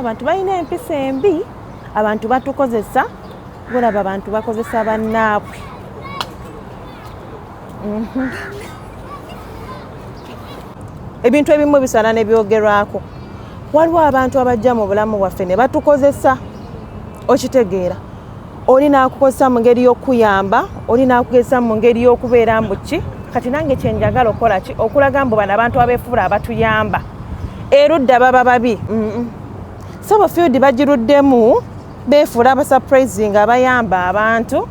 Abantu balina empisa embi, abantu batukozesa, bulaba abantu bakozesa bannaabwe. Ebintu ebimu bisana ne byogerwako. Waliwo abantu abajja mu bulamu bwaffe ne batukozesa. Okitegeera. Oli n'akukozesa mu ngeri y'okuyamba, oli n'akukozesa mu ngeri y'okubeera mbu ki, kati nange kye njagala okola ki, okulaga mbu bano abantu abeefuula abatuyamba. Erudda baba babi. Sabafield bagiruddemu beefuula abasurprising abayamba abantu,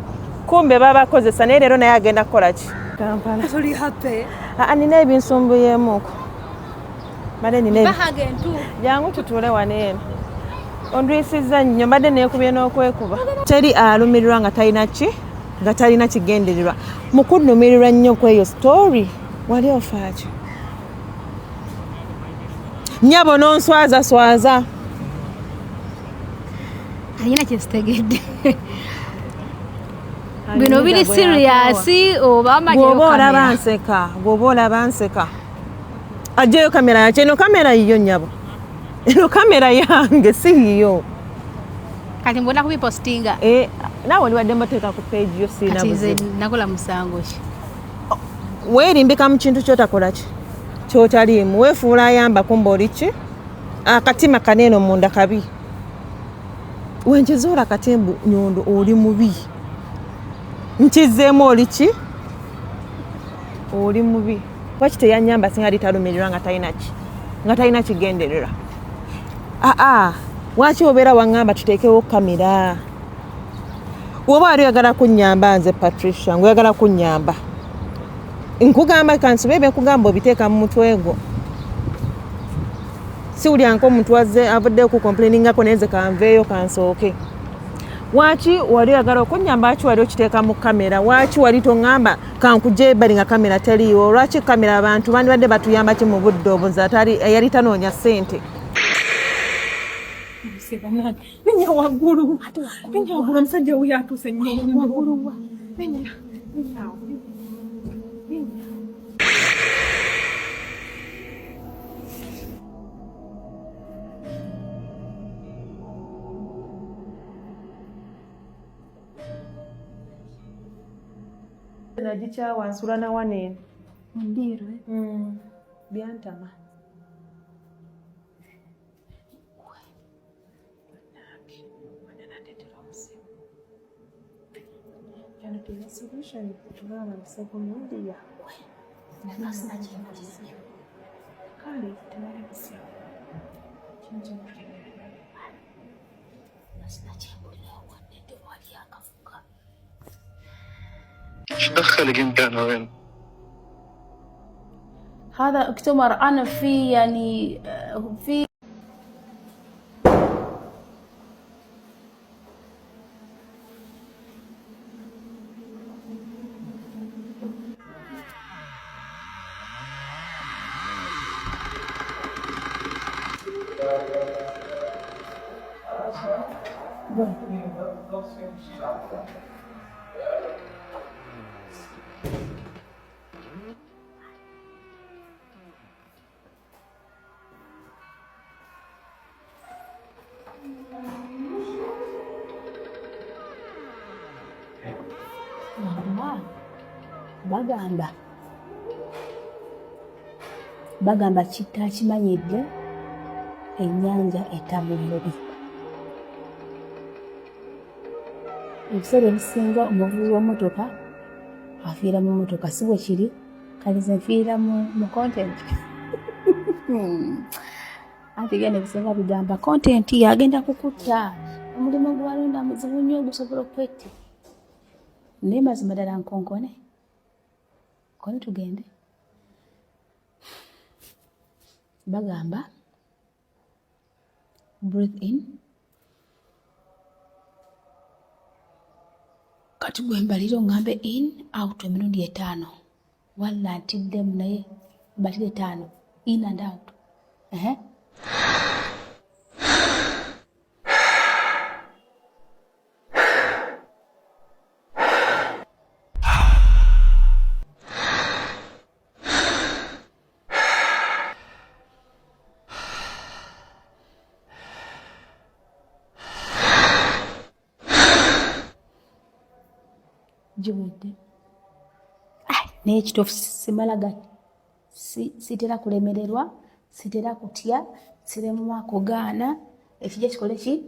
kumbe babakozesa naye leero naye agenda kukola ki? Kampala. Tuli happy. Nina ebinsumbuyeemuko. Mbadde nina bahagentu. Jangu tutuule wano eno. Ondwisizza nnyo mbadde neekubye n'okwekuba. Teri alumirirwa nga talina ki? Nga talina kigendererwa. Mu kunnumirirwa nnyo kw'eyo story wali ofa ki? Nnyabo n'onswaza. Alina kyesitegedde. Bino biri serious oba amajjo kamera. Gwoba olaba nseka. Ajjayo kamera yaki? Eno kamera yiyo nnyabo. Eno kamera yange si yiyo. Kati mbona kubipostinga. Naawe oliwadde mbateeka ku page yo siina buzibu. Kati nze nakola musango ki? Weerimbika mu kintu ky'otakola ki? Ky'otaliimu. Weefuula ayamba kumba oli ki? Akatima kaneeno munda kabi. Wenkizuula katembu nyondo oli mubi. Nkizzeemu oli ki? Oli mubi. Lwaki teyanyamba singa litalumirirwa nga talina ki? Nga talina kigendererwa. Waki obeera waŋŋamba tuteekewo kamera? Woba wali oyagala kunnyamba nze Patricia, ng'oyagala kunnyamba. Nkugamba kansube ebyekugamba obiteeka mu mutwe gwo. Siwulyanko omuntu wazze avudde okukomplainingako naye nze kanveeyo kansooke. Waki wali oyagala okunnyamba, waki wali okiteeka mu kamera? Waki wali toŋŋamba kankujje ebbali nga kamera teriiwo? Lwaki kamera abantu bandibadde batuyamba ki mu budde obunza yali tanoonya ssente? Menya waggulu. Menya waggulu, omusajja wuyo atuuse nnyo. Waggulu wa? Menya. Nagikyawa nsula na wano eno. Ndiiro. Byantama. Solution tulaba social media. Nasina kimbulizi. Kale tewali kusiba. Kintu nasina kimbulira wadde wali akafuka. ايش دخلك انت انا وين؟ هذا اكتمر انا في يعني في bagamba kitta akimanyidde ennyanja etamu mubi. Ebiseera ebisinga omuvuzi w'emmotoka afiira mu mmotoka si bwe kiri, kale nze nfiira mu content. Anti genda ebisinga bigamba content yagenda kukutta, omulimu gwalonda muzibu nnyo ogusobola okwetti. Naye mazima ddala nkonkone. Kone tugende. Bagamba breathe in. Kati gwe mbalira ongambe in out emirundi 5. Walla ntiddemu naye mbalire 5 in and out. Jiwedde. N'ekitofu simala gati. Sitera kulemererwa, sitera kutya, sirema kugaana, ekijja kikole ki?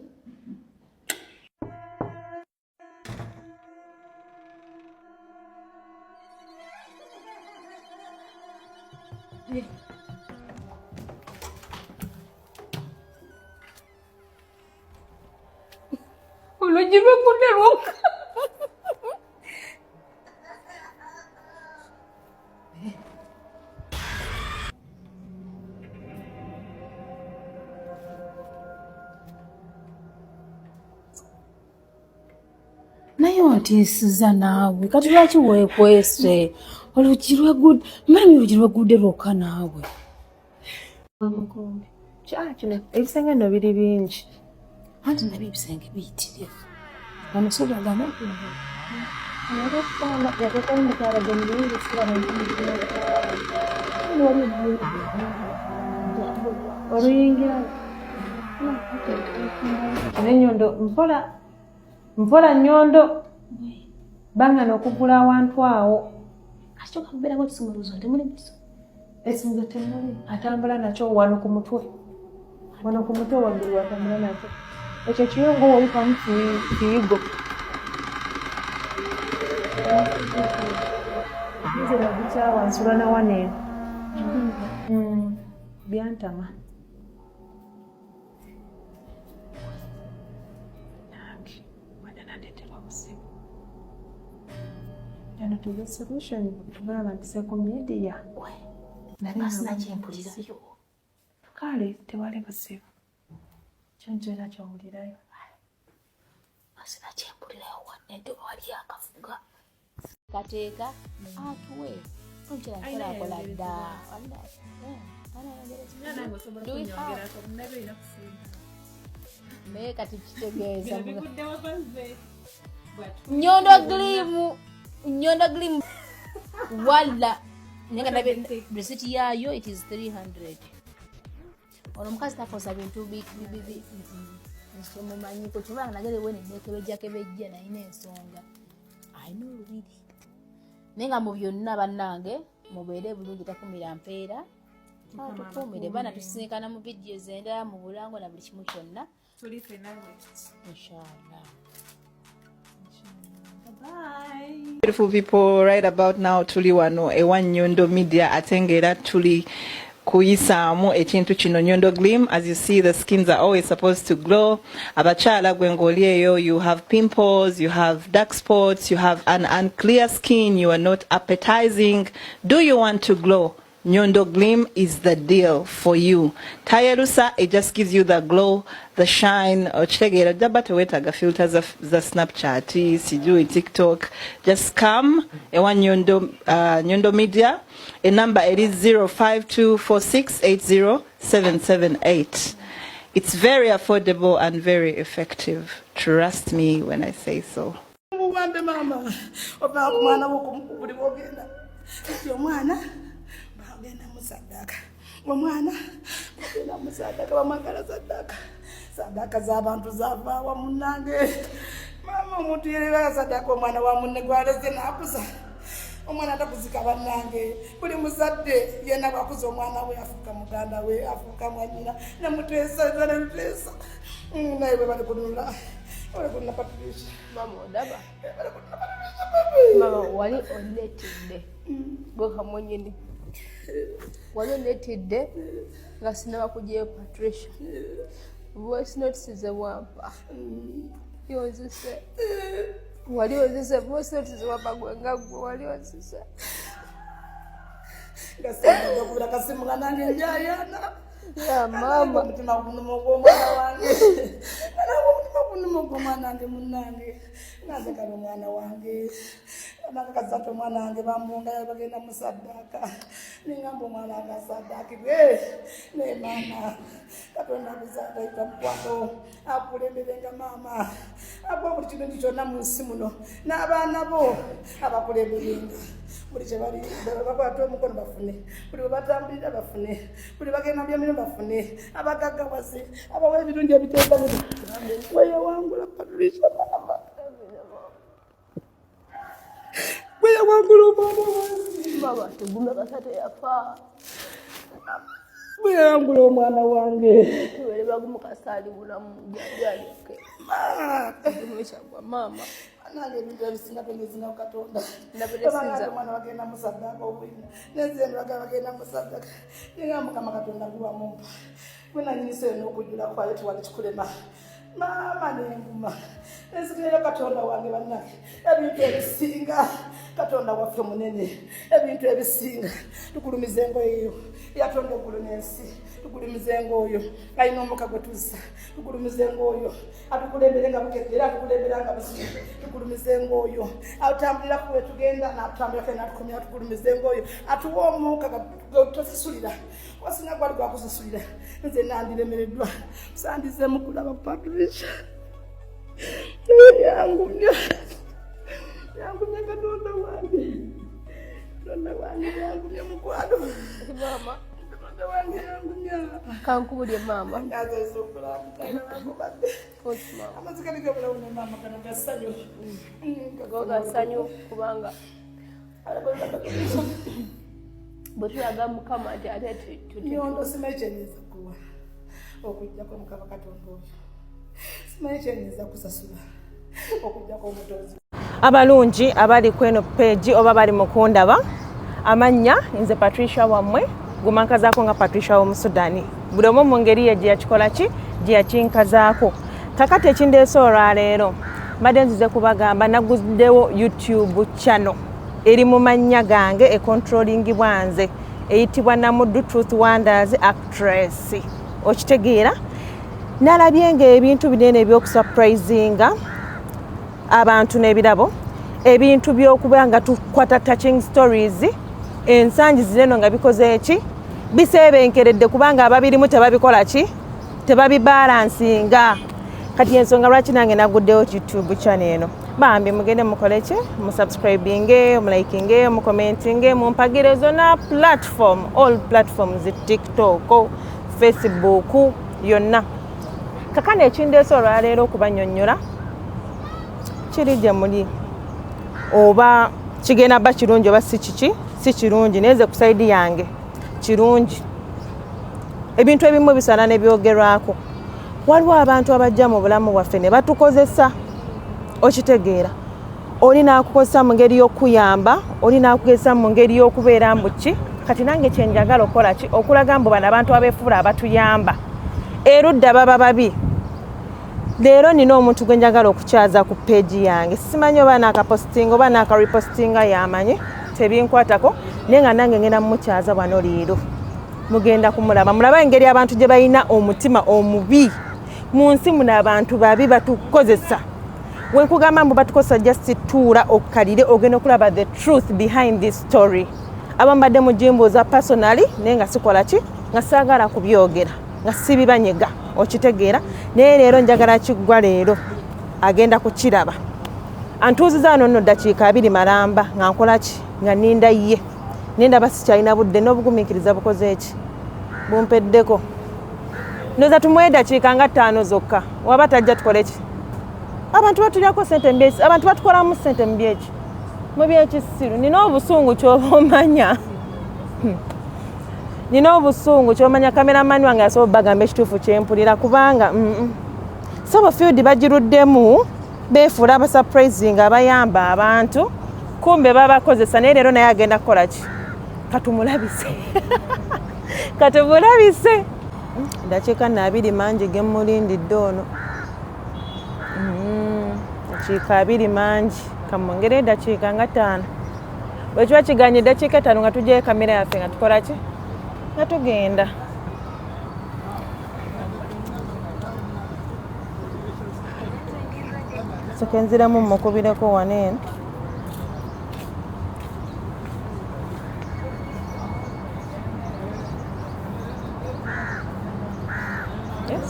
Ulugi lwekudde naye ontiisiza naawe kati lwaki weekwese olugi lwegudde mmanyi olugi lwegudde lwokka naawe Omukumbi. Kino ebisenge nno biri bingi. anti nabyo ebisenge biyitirivu amasolo agano oluyingira n'ennyondo mpola nnyondo bangana okugula awantu awo kati okakubeerako kisumuluzo temuli biso esinzo temuli atambula nakyo wano ku mutwe waggulu watambula nakyo ekyo kiyungu oyitamu kiyigo nzira gikyawansula na waneeno byantama Ano tuge solution tugamba nti seko media basina kyempulirayo kale tewali buzibu kyenjera kyowulirayo basina kyempulirayo wanedde wali akafuga kateeka atuwe okyerakola dda naye kati kitegeeza Nyondo Glim wala nenga nabe receipt yayo it is 300 ono mukazi takosa bintu bibi nsomo manyiko kubanga nagere wene nekebejja na ine ensonga I know really nenga mu byonna bannange mubeere bulungi takumira mpeera tukumire bana tusinkana mu video zenda mu bulango na buli kimu kyonna tuli fenalwe inshallah. Bye. Beautiful people, right about now tuli wano ewa Nyondo Media atengera tuli kuyisamu ekintu kino Nyondo Glim. As you see, the skins are always supposed to glow. Abachala gwengolieyo, you have pimples, you have dark spots, you have an unclear skin, you are not appetizing. Do you want to glow? Nyondo Glim is the deal for you. Tayerusa, it just gives you the glow, the shine. Ochegera dabate wetaga filters of the Snapchat, sijui TikTok. Just come ewa Nyondo Media. A number it is 0524680778. It's very affordable and very effective. Trust me when I say so. Bagenda musadaka omwana bagenda musadaka bamagala sadaka z'abantu zava wa munange mama omuntu yereba sadaka omwana wa munne gwaleze nakuza omwana atakuzika bannange buli muzadde yena bakuza omwana we afuka muganda we afuka mwanyina namutesa naye bwe bali kunula kunna Patricia Mama odaba mama wali onetidde boka mwenyini wali onetidde nga sinaba kujeyo Patricia voice notes ze wampa yozise wali ozise voice notes ze wampa gwenga gwe wali ozise gasanga kubira kasimu kanange njayana ya mama mutima gunumo gw'omwana wange mutima gw'omwana wange munnange naze kale omwana wange nakakazato omwana wange bambunga bagenda musaddaaka ningamba omwana wange asaddaakibwe naye maama katonda bizataika mukwano akulemberenga maama akuwa buli kintu kyonna mu nsi muno n'abaana bo abakulemberenga buli kyebali bakwata omukono bafune buli webatambulira bafune buli bagenda byamino bafune abagaggawaze abawa ebirungi ebiteeka weyawangula Patricia mama wangulu mwana Mama tugumba basate yafa. Bwe wangulu mwana wange. Tuwele bagumukasali bulamu jajali ke. Tudumisha kwa mama. Anali ebintu ebisinga tongezina Katonda. Naberesinza. Mwana bagenda musaddaka obwina. Nezendo bagenda musaddaka. Ninga Mukama Katonda guwa mumpa. Bwena nyinise n'okujula kwayo tuwali kikulema. Mama nenguma. Esikira Katonda wange bannange. Ebintu ebisinga Katonda waffe munene. Ebintu ebisinga tukulumize ngoyo. Yatonda eggulu n'ensi. Tukulumize ngoyo. Alina omuka gwe tuzza. Tukulumize ngoyo. Atukulembere nga bukedde era atukulembera nga busibe. Tukulumize ngoyo. Atambulira kuwe tugenda n'atambulira kena atukomya tukulumize ngoyo. Atuwa omuka gatusasulira. Wasinga gwali gwakusasulira. Nze nandiremereddwa. Sandize mukulaba Patricia. Yangumya Katonda wange. Katonda wange yangumya mukwano. Mama. Katonda wange yangumya. Kankubulye mama. Ngaze sokula mutana nakubadde. Kosi mama. Amazika ligabula une mama kana gasanyo. Goga sanyo kubanga. Butulaga Mukama ati ate Nyondo simechenyeza kuwa. Okujja kwa Mukama Katonda oyo. Simechenyeza kusasula. Okujja kwa mutozi. Abalungi abali kweno page oba bali mukundaba amanya nze Patricia wamwe gumankazaako nga Patricia w'Omusudani buli omu mu ngeri ye gye yakikola ki gye yakinkazaako kakati ekindeese olwaleero mbadde nzize kubagamba naguddewo YouTube channel eri mu mannya gange econtrollingibwa nze eyitibwa Namuddu Truth Wonders Actress okitegeera nalabye ng'ebintu binene ebyokusurprisinga abantu n'ebirabo ebintu by'okuba nga tukwata touching stories ensangi zino nga bikoze eki bisebenkeredde kubanga ababirimu tebabikola ki tebabibalansinga kati ensonga lwaki nange naguddewo YouTube channel eno bambi mugende mukole ki musubscribinge mumlikinge mucommentinge mumpagire zona platform all platforms TikTok Facebook yonna kakane ekindeese olwaleero okubanyonnyola kiri gye muli oba kigenda ba kirungi oba si kirungi neze ku side yange kirungi ebintu ebimu bisana ne byogerwako waliwo abantu abajja mu bulamu bwaffe ne batukozesa okitegeera oli n'akukozesa mu ngeri y'okuyamba oli n'akukozesa mu ngeri y'okubeera mbuki kati nange kyenjagala okola ki okulaga mbu bano abantu abeefuula abatuyamba erudda baba babi leero nina omuntu gwe njagala okukyaza ku page yange simanyi oba naakapostinga oba naakaripostinga yamanyi tebinkwatako naye nga nange ngenda mumukyaza wano leero mugenda kumulaba mulaba engeri abantu gye balina omutima omubi mu nsi muno abantu babi batukozesa wenkugamba mbu batukozesa just tuula okukalire ogenda okulaba the truth behind this story abambadde mujimbuuza personally naye nga sikola ki nga saagala kubyogera nga sibibanyega okitegeera naye leero njagala kiggwa leero agenda kukiraba antuuziza wano nno ddakiika 2 malamba nga nkola ki nga ninda ye nindaba sikyalina budde n'obugumiikiriza bukoze eki bumpeddeko ndoza tumuwe eddakiika nga 5 zokka waba tajja tukole ki abantu batulyako sente mbyeki abantu batukolamu sente mbyeki mu byekisiru nina obusungu kyoba omanya nina obusungu kyomanya kameramani wange asobola bagamba ekituufu kyempulira kubanga sabo field bagiruddemu beefuula abasurprising abayamba abantu kumbe babakozesa naye leero naye agenda kukola ki katumulabise katumulabise dakiika 2 mangi gemulindidde ono dakiika 2 mangi kamwongere eddakiika nga 5 bwekiba kiganye eddakiika 5 nga tugyayo kamera yaffe nga tukola ki nga tugenda sekenziramu mukubireko waneeno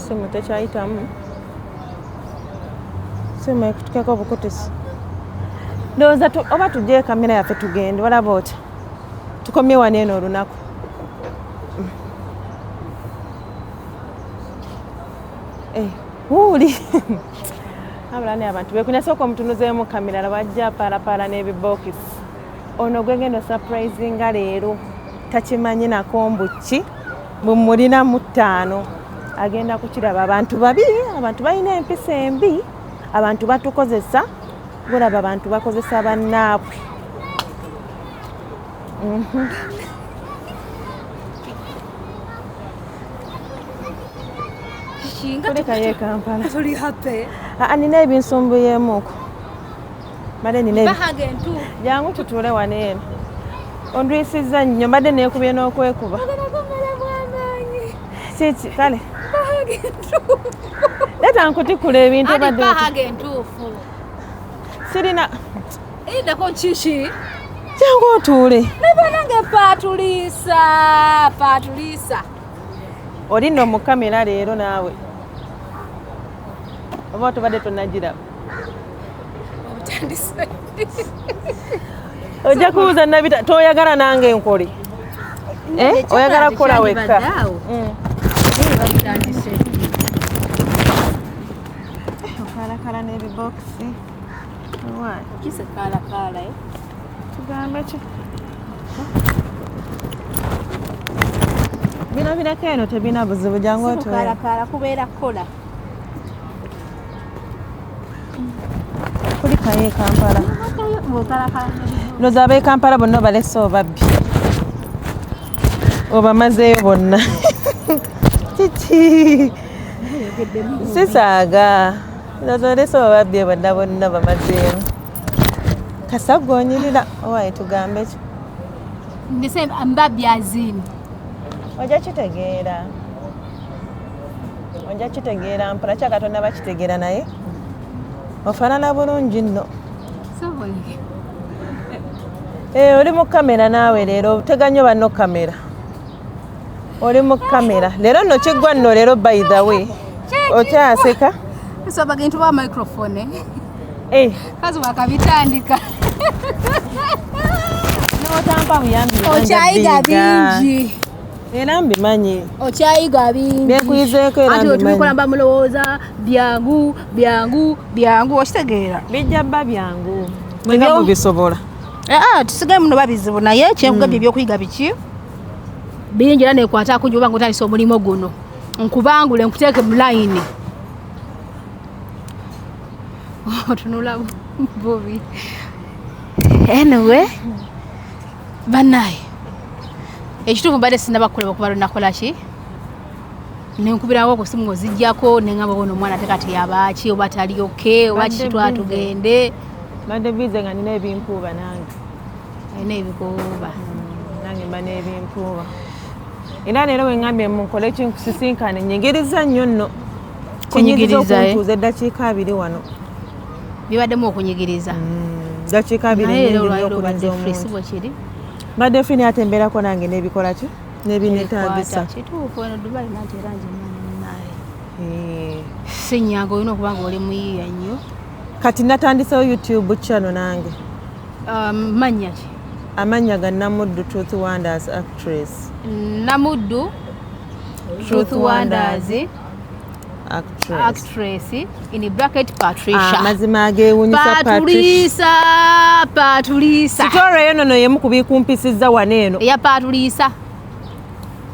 simu tekyayitamu simu ekutukeko obukutisi ndowooza oba tugyeyo kamera yaffe tugende walaba oti tukomye waneeno olunaku wuuli abulani abantu bekunya sooka omutunuzeemu kamera labajja paalapaala n'ebibokisi ono gwegenda surprisinga leero takimanyi nako mbuki bumulina mu 5 agenda kukiraba abantu babiri abantu balina empisa embi abantu batukozesa bulaba abantu bakozesa bannaabwe Tuli Kampala. Tuli happy. Nina ebinsumbuyeemuko. Mbadde nina Bahage ntu. Jangu tutuule wano eno. Ondwisizza nnyo mbadde neekubye n'okwekuba. Kiki kale. Bahage ntu. Leeta nkutikula ebintu Adi bahage ntuufu. Sirina. Indako kiki? Jangu otuule. Nebanange paatuliisa. Oli nno mu kamera leero naawe. Oba tubadde tonnagiraba. Obutandise. Ojja kubuuza nabita toyagala nange nkole. Oyagala kukola wekka. Okalakala n'ebibokisi. Kise kalakala Tugambe ki? Bino bireko eno tebina buzibu jangu otuule. kalakala kubeera kola. Kuli kaye Kampala. Kalakala. Ndowooza ab'e Kampala bonna balese obabbi. Obamazeeyo bonna. Kiki? Sisaaga. Ndowooza olese obabbi bonna bamazeemu. Kasaggonyirira owaye tugambe ki? Ndise mbabbi azini. Ojja kitegeera mpula kya Katonda bakitegeera naye ofaanana bulungi nno. Oli mu kamera naawe leero oteganya banno kamera. Oli mu kamera leero nno kiggwa nno leero by the way. Okyaseka? Nsaba gentu ba microphone. Kazi wakabitandika. N'otampa buyambi. Okyayiga bingi. Era mbimanyi. Okyayiga bingi. Byekuyizeeko era mbimanyi. Ati otubikola mba mulowooza byangu okitegeera. Bijja bba byangu. Mwenga mubisobola. Tusigaye muno babizibu naye kyemugambye ebyokuyiga biki? Bingi era nekwata kungi oba ng'otandisa omulimu guno. Nkubangule nkuteeke mu line. Otunula bubi. Anyway, banaye. Ekituufu mbadde sinnabakulaba okuba lunakola ki? Nenkubirawo ku simu ng'oziggyako neŋŋamba ono omwana ate kati yabaaki oba tali oke oba kiki twatugende. Mbadde bize nga nina ebimpuuba nange. Alina ebikuuba. Nange mba n'ebimpuuba. Era leero bwe ŋŋambye munkole ekinkusisinkane nyigiriza nnyo nno. Kunyigiriza okuntuuza eddakiika 2 wano. Bibaddemu okunyigiriza. Dakiika 2 naye leero obadde free si bwe kiri. Mbadde fini atembeerako nange n'ebikola ki? N'ebinneetaagisa. Kituufu eno Dubai nanti era nze naye. Si nnyangu olina okuba nga oli muyiiya nnyo. Kati natandisewo YouTube channel nange. Mannya ki? Amannya ga Namuddu Truth Wonders Actress. Namuddu Truth Wonders Actress. in bracket Patricia. Mazima ageewuunyisa Patricia. Story eyo nono yemu kubikumpisizza wano eno. Eya Patricia.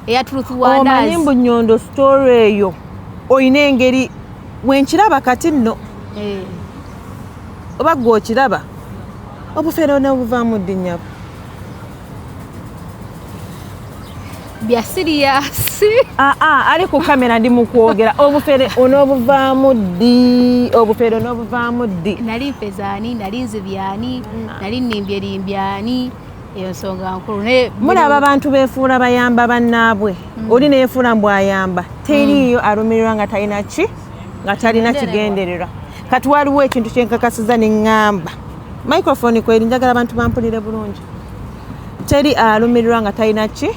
Eya Truth Wonders. Omanyi mbu Nnyondo story eyo oyina engeri wenkiraba kati nno. Oba gwe okiraba obufere n'obuvaamu ddi nnyabo. Bya serious. Ali ku kamera ndi mu kwogera obufere onoobuvaamu ddi obufere onoobuvaamu ddi. Nali mpezaani nali nzibyani nali nnimbyerimbyaani eyo nsonga nkulu. Mulaba abantu beefuula bayamba bannaabwe. Oli neefuula mbw ayamba teriiyo alumirirwa nga talina ki nga talina kigendererwa. Kati waliwo ekintu kyenkakasiza ne ŋŋamba microphone kweri njagala abantu bampulire bulungi. Teri alumirirwa nga talina ki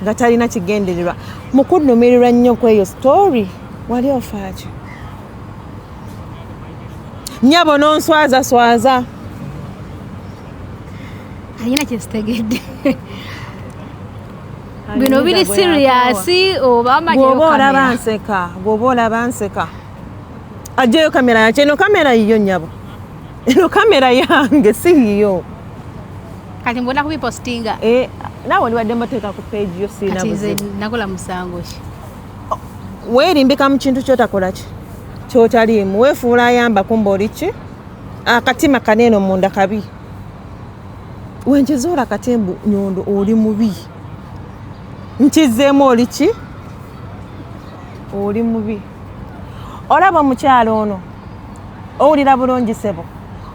nga talina kigendererwa. Mu kunnumirirwa nnyo kweyo story wali ofaaki. Nnyabo n'onswaza. Alina kyesitegedde. Bino biri serious oba amanyi bw'oba olaba nseka. Ajjayo kamera yaki. Eno kamera yiyo nnyabo. Eno kamera yange si yiyo. kati mbona kubipostinga nawe oliwadde mbateeka ku page yo sina kati nze buzibu nakola musango ki weerimbika mu kintu kyotakola ki kyotaliimu weefuula ayamba kumba oli ki akatima kaneeno munda kabi wenkizuula katembu nyondo oli mubi nkizzeemu oli ki oli mubi olaba omukyalo ono owulira bulungi sebo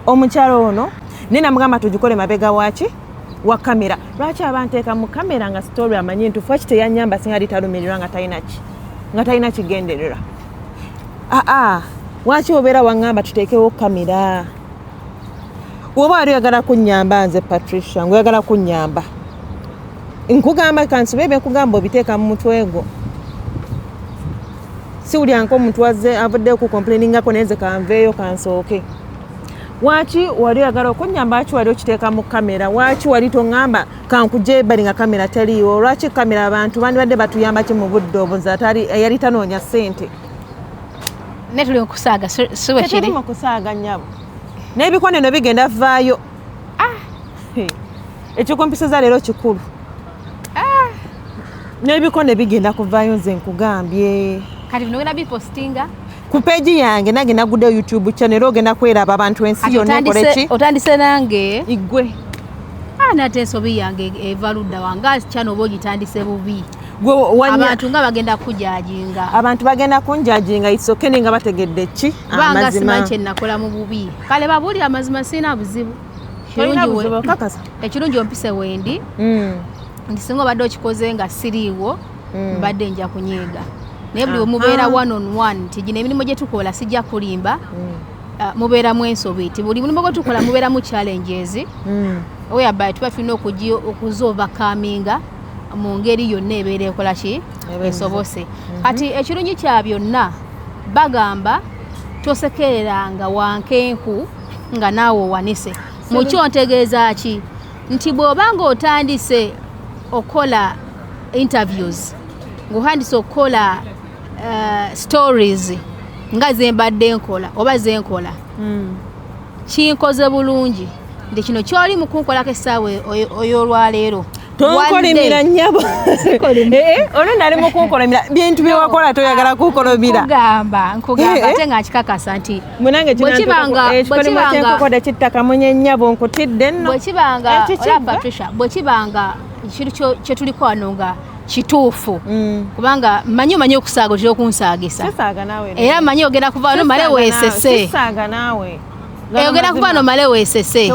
omukyalo ono nenamugamba tugikole mabega waki wa kamera lwaki abanteeka mu kamera nga story amanyi ntufu ki teyanyamba singa litalumirirwa nga talina kigenderera waki obeera waŋŋamba tuteekewo kamera woba wali oyagala kunnyamba nze Patricia ngaoyagala kunnyamba nkugamba kansibe byekugamba obiteeka mu mutwe gwo siwulyanko omuntu wazze avuddeyo ku complaininngako nenze kanveeyo kansooke waki wali oyagala okunnyamba waki wali okiteeka mu kamera waki wali toŋŋamba kankujja ebbali nga kamera teriiwo lwaki kamera abantu bandibadde batuyamba ki mu budde obuzi yali tanoonya ssente ne tuli okusaaga siwe kiri mu kusaaga nnyabo n'ebikoneno bigenda vaayo ekikumpisiza leero kikulu n'ebikone bigenda kuvaayo nze nkugambye kati bino ogenda bipostinga ku peegi yange nange naguddeyo YouTube channel ogenda kweraba abantu ensi yonna ekoleki otandise nange igwe nate ensobi yange evaludda wanga channel oba ogitandise bubi abantu nga bagenda kujajinga abantu bagenda kunjajinga isokene nga bategedde ki banga simanche nakola mu bubi kale babuli amazima sina buzibu ekirungi ompise wendi ndisinga badde okikoze nga siriiwo mbadde nja kunyiga naye buli mubeera one on one tijina emirimu gye tukola sijja kulimba mubeera mu ensobi ti buli mulimu gwe tukola mubeera mu challenges whereby tuba tulina okuzovercominga mu ngeri yonna ebeera ekola ki esobose kati ekirungi kya byonna bagamba tosekereranga wankenku nga naawe owanise mukyo ntegeeza ki nti bw'obanga otandise okola interviews ng'otandise okukola stories nga zembadde nkola oba zenkola kinkoze bulungi nti kino kyoli mu kunkolako essaawa oy'olwaleero tonkolimira nnyabo olwo nali mu kunkolimira bintu byewakola toyagala kunkolimira nkugamba ate nga nkikakasa nti bwekibanga kittaka munye nnyabo nkutidde nno bwekibanga Patricia bwekibanga ekintu kyetuliko wano nga kituufu kubanga manyi okusaaga otera okunsaagisa era manyi ogenda kuva no male weesese ogenda kuva no male weesese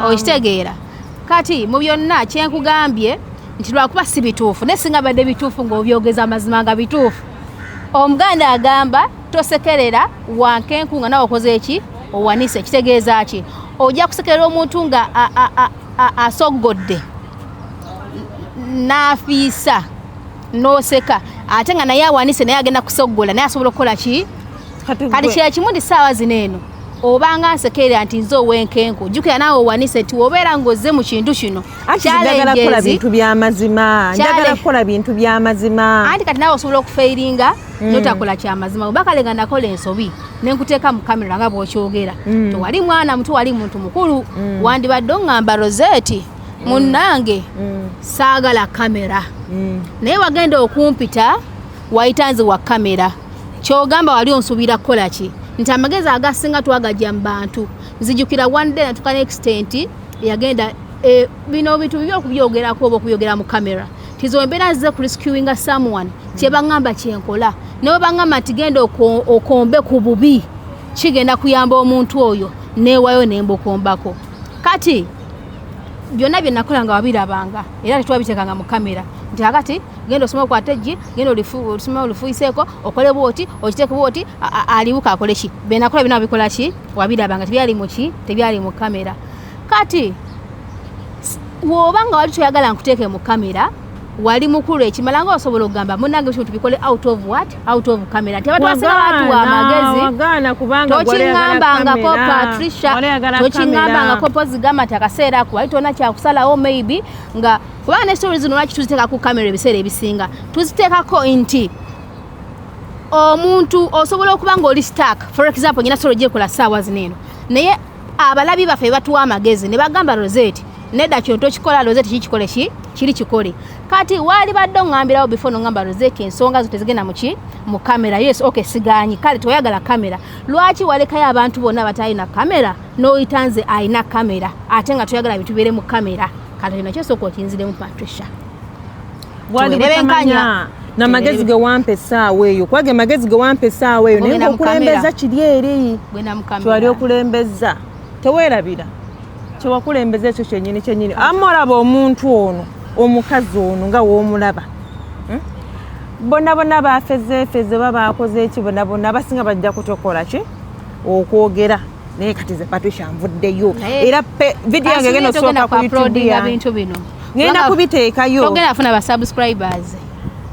okitegeera kati mu byonna kyenkugambye nti lwakuba si bituufu naye singa badde bituufu ng'obyogeza amazima nga bituufu omuganda agamba tosekerera wankenku nga nawe okoze eki owanise kitegeeza ki ojja kusekerera omuntu nga asoggodde n'afiisa n'oseka ate nga naye awanise naye agenda kusoggola naye asobola okukola ki kati kyekimu ndi ssaawa zino eno obanga nsekerera nti nze owenkenku jjukira naawe owanise nti wobeera ng'ozze mu kintu kino njagala kukola bintu by'amazima njagala kukola bintu by'amazima anti kati naawe osobola okufeiringa notakola kyamazima oba kale nga nakola ensobi nenkuteeka mu kamera nga bw'okyogera tewali mwana muto wali muntu mukulu wandibadde oŋŋamba Rosette munnange saagala kamera naye wagenda okumpita wayita nze wa kamera kyogamba wali onsuubira kukola ki nti amagezi agasinga twagajja mu bantu nzijukira one day natuka ne extent yagenda bino bintu bibyo okubyogerako oba okubyogerera mu kamera tizo embeera nzize ku rescuing someone kyebangamba kyenkola naye bangamba nti genda okombe ku bubi kigenda kuyamba omuntu oyo neewayo nembukombako kati byonna bye nakola nga wabirabanga era tetwabiteekanga mu kamera nti akati genda osoma okwata eggi genda olisoma olifuyiseeko okole bwoti okiteeke bwoti alibuka akole ki bye nakola bina wabikola ki wabirabanga tebyali mu ki tebyali mu kamera kati wobanga wali toyagala nkuteeke mu kamera wali mukulu ekimala nga osobola okugamba munnange bintu bikole out of camera nti abantu basinga batuwa amagezi tokiŋŋambangako Patricia tokiŋŋambangako pozigamba nti akaseera ako wali tona kyakusalawo maybe nga kubanga ne stories zino lwaki tuziteeka ku kamera ebiseera ebisinga tuziteekako nti omuntu osobola okuba nga oli stark for example nyina story gyekola ssaawa zino eno naye abalabi baffe batuwa amagezi ne bagamba Rosette nedda kino tokikola Rosette kikikole kiri kikole kati wali badde ngambirawo before no ngamba Rosette ensonga zo tezigenda mu kamera yes okay siganyi kale toyagala kamera lwaki walekayo abantu bonna batalina kamera noyitanze ayina kamera ate nga toyagala bitubere mu kamera kale nakyo soko okinziremu Patricia bwalibenkanya na magezi ge wampe saawe eyo kwage magezi ge wampe saawe eyo naye okulembeza kiri eri twali okulembeza teweerabira kyewakulembeza ekyo kyennyini amolaba omuntu ono omukazi ono nga woomulaba bonna bafeze babakoze eki bonna basinga bajja kutokola ki okwogera naye kati ze Patricia nvuddeyo era video yange genda osooka ku YouTube yange ngenda kubiteekayo togenda afuna ba subscribers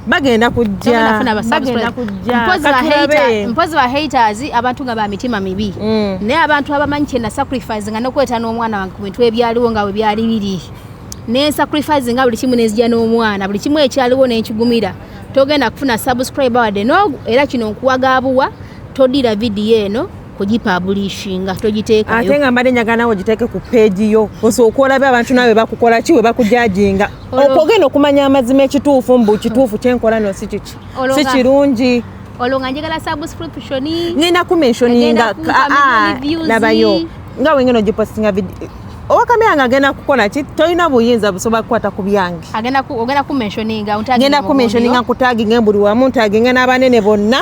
bagenda kujja mpozi ba haters abantu nga ba mitima mibi naye abantu abamanyi kyenda sacrifice nga nokweta n'omwana wange ku bintu ebyaliwo nga bwe byali biri ne sacrifice nga buli kimu nezija n'omwana buli kimu ekyaliwo n'ekigumira togenda kufuna subscriber wadde no era kino nkuwagaabuwa todira video eno kugipublishinga togiteekayo ate nga mbadde njagala nawe ogiteeke ku page yo osooka olabe abantu nawe bakukola ki we bakujajinga okugenda okumanya amazima ekituufu mbu kituufu kyenkola no si kiki si kirungi olwo nga njagala subscription ngenda kumentioninga labayo nga wengeno gipostinga video owakamera nga agenda kukola ki tolina buyinza busobola kukwata ku byange ogenda kumentioninga ngenda kumentioninga kutaginga buli wamu ntaginga n'abanene bonna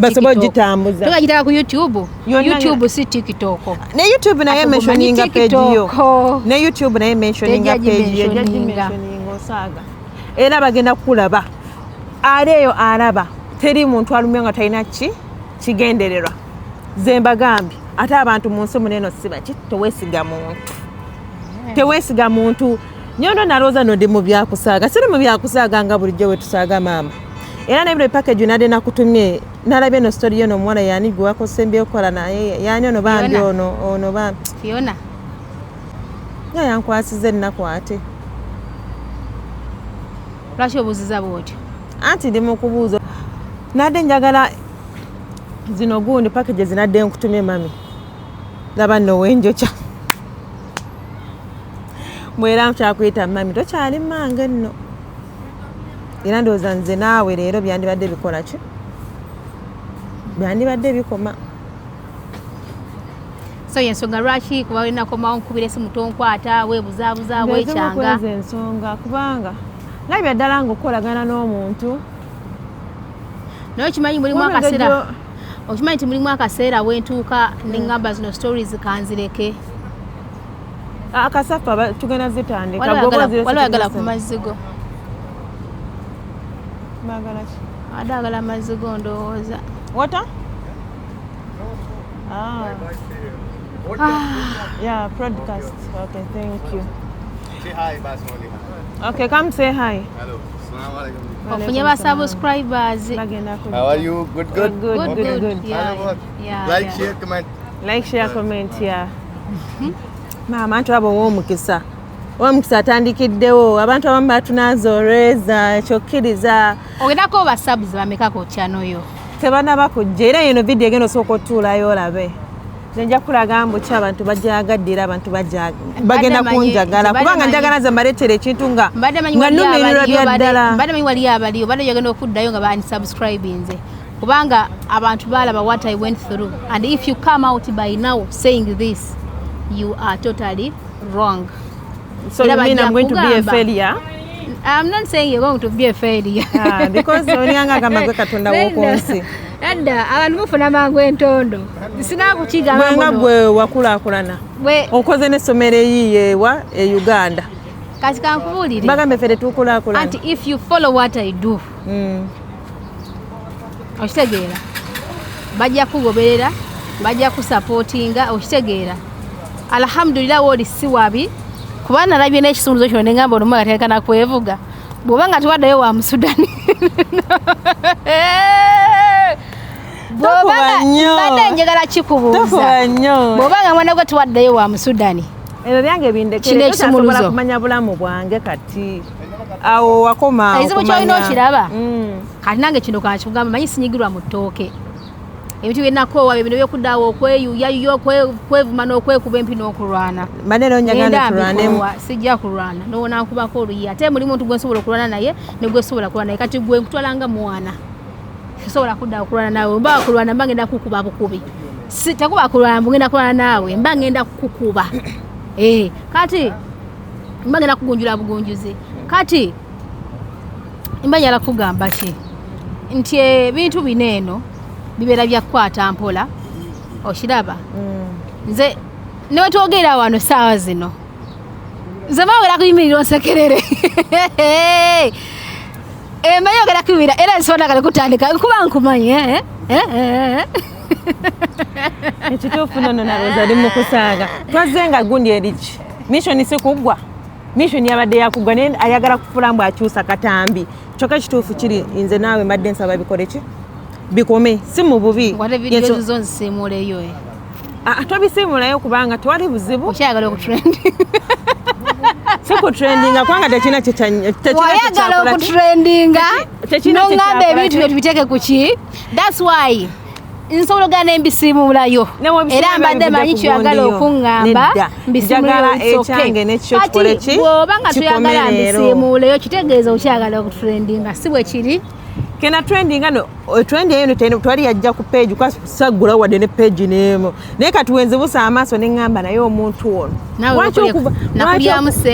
basobola ogitambuza togagitaka ku YouTube si TikTok ne YouTube naye mentioninga page yo ne YouTube naye mentioninga page yo mentioninga osaaga era bagenda kulaba aleyo alaba teri muntu alumya nga talina kigendererwa zembagambi ate abantu mu nsi muneno siba ki teweesiga muntu nyondo nalooza nodi mu byakusaaga siri mu byakusaaga nga bulijjo we tusaaga maama era nebiro package nade nakutumye nalabye no story yono mwana yani gwe wakosembye okola naye yani ono bambi ono bambi Fiona yankwasize nnakwate lwaki obuuziza bwotyo anti ndi mu kubuuza nade njagala zino gundi package zinadde nkutumye mami laba nno wenjokya mwera mkyakuyita mami tokyali mmange nno era ndowooza nze naawe leero byandibadde bikola ki byandibadde bikoma so yensonga lwaki kuba olinakomawo nkubira esimu tonkwata weebuzaabuza weekyanga ensonga kubanga nabya ddala ngaokukolagana n'omuntu naye okimanyi mulimu akaseera okimanyi nti mulimu akaseera wentuuka neŋŋamba zino stories kanzireke akasafa tugenda zitandika waliwo ayagala ku mazzigo wadde agala mazzigo ndowooza wata yeah broadcast okay thank you say hi Basmali okay come say hi hello assalamu alaikum ofunye ba subscribers how are you good good yeah like share comment yeah mama antu abo w'omukisa atandikiddewo abantu abamu batunaazooleza kyokkiriza ogendako ba subs bamekako channel yo tebanaba kujja era eno video egenda osooka otuulayo olabe nja kulaga mbu ki abantu bajagaddira abantu bagenda kunjagala kubanga njagala ze mbaleetera ekintu nga nnumirirwa bya ddala mbadde manyi waliyo abaliyo badde yagenda okuddayo nga bansubscribinze kubanga abantu balaba what I went through and if you come out by now saying this you are totally wrong. So you mean I'm going to be a failure? I'm not saying you're going to be a failure. Because onyanga kamagwe katonda wokonsi. Nanda abantu mufuna mangu entondo. Sina kukiga mangu. Bwenga gwe wakulakulana. Okoze ne somere yiye wa Uganda. Kati kankubulire. Bagambe fere tukulakulana. And if you follow what I do. Okitegeera. Bajja kugoberera, bajja kusupportinga, okitegeera. Alhamdulillah woli si wabi kuba nalabye n'ekisumuluzo kyo nengamba olumu ateeka nakwevuga bw'oba nga tuwaddeyo wa Musudani mbadde njagala kikubuuza bw'oba nga mwana gwe tuwaddeyo wa Musudani ebyo byange bindekere tosobola kumanya bulamu bwange kati awo wakoma ekizibu kyolina okiraba kati nange kino kankikugamba manyi sinyigirwa mu ttooke ebintu byenakoowa bino byokuddawo okweyuyayo kwevuma n'okwekuba empi n'okulwana maneno njagala tulwanemu sijja kulwana nowona nkubako oluyi ate muli muntu gwe nsobola okulwana naye ne gwe sobola kulwana naye kati gwe nkutwala nga mwana sobola kudda okulwana nawe mba kulwana mba ngenda kukuba bukubi takuba kulwana ngenda kulwana nawe mba ngenda kukuba kati mba ngenda kugunjula bugunjuzi kati mba njala kugamba ki nti ebintu bineeno bibeera byakukwata mpola okiraba nze newetwogera wano saawa zino nze bawera kuyimirira onsekerere emanyi ogera kubira era nsobona kale kutandika nkuba nkumanyi ekituufu nono nalowooza ali mu kusaaga twazze nga gundi eriki mission si kuggwa mission yabadde yakugwa naye ayagala kufula mbu akyusa katambi kyokka ekituufu kiri nze naawe mbadde nsaba bikole ki bikome si mu bubi wate video zo nzisiimuuleyo tobisiimulayo kubanga tewali buzibu okyayagala okutrend si kutrendinga kubanga tekina wayagala okutrendinga noŋŋamba ebintu bye tubiteeke ku ki thats why nsobola ogana embisiimulayo era mbadde manyi kyoyagala okuŋŋamba mbisiimulayo bwoba nga toyagala mbisiimuuleyo kitegeeza okyagala okutrendinga si bwe kiri kena trendinga no trend eyo twali yajja ku page kwasagula wadde ne page neemu naye kati wenzibusa amaaso ne ŋŋamba naye omuntu ono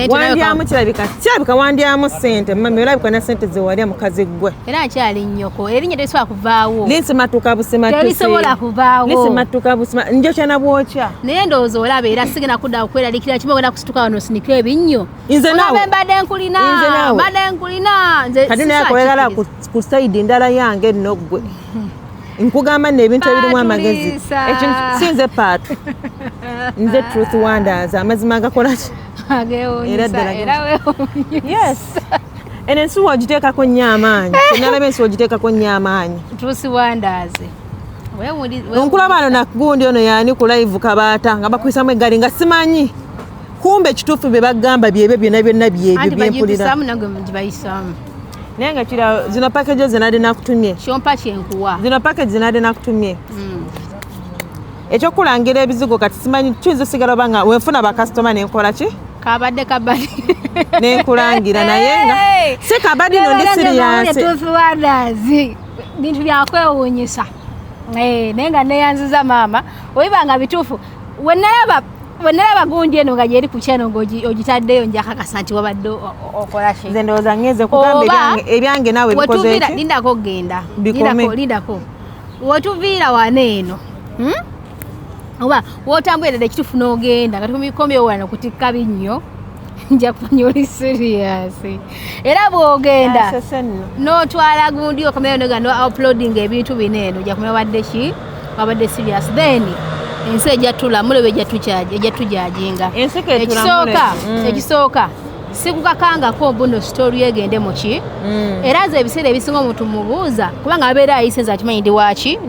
wandyamu kirabika wandyamu ssente mami olabika na ssente zewalya mukazi gwe era nkyali nnyoko erinnya terisobola kuvaawo linsimatuka terisobola kuvaawo linsimatuka busima njokya na bwokya naye ndowooza olaba era sigenda kudda okweralikira kimu ogenda kusituka wano osinika ebinnyo olaba mbadde nkulina kati naye akoyagala ku side ndala yange nno gwe nkugamba nno ebintu ebirimu amagezi sinze paatu nze truth wonders amazima agakolaki era ddala yes eno ensuwa ogiteekako nnyo amaanyi kyenalaba ensuwa ogiteekako nnyo amaanyi truth wonders nkulaba ano nagundi ono yaani ku live kabaata nga bakuyisamu eggali nga simanyi kumbe ekituufu bye bagamba byebyo byonna byonna byebyo byempulira naye nga kira zino package zinadde nakutumye kyompa kyenkuwa zino package zinadde nakutumye ekyokulangira ebizigo kati simanyi tuyinza osigala oba nga wenfuna bakasitoma nenkola ki kabadde nenkulangira naye nga si kabadde no ndi siriyansi bintu byakwewuunyisa naye nga neyanziza maama oyibanga bituufu wenalaba gundi eno nga gyeri ku kyeno ng'ogitaddeyo njakakasa nti wabadde okola ki nze ndowooza ngeze kugamba ebyange naawe bikoze eki lindako ogenda lindako wetuviira wano eno oba wotambulira ekituufu n'ogenda nga tumikomyewo wano kutikka binnyo nja kumanya oli serious era bw'ogenda n'otwala gundi okamera nogano uploading ebintu bineeno ojja kumanya wabadde serious then ensi ejatula mulebe ejatujajinga ekisooka sikukakangako mbuno story egende muki era nze ebiseera ebisinga omuntu mubuuza kubanga abeera ayise nze akimanyi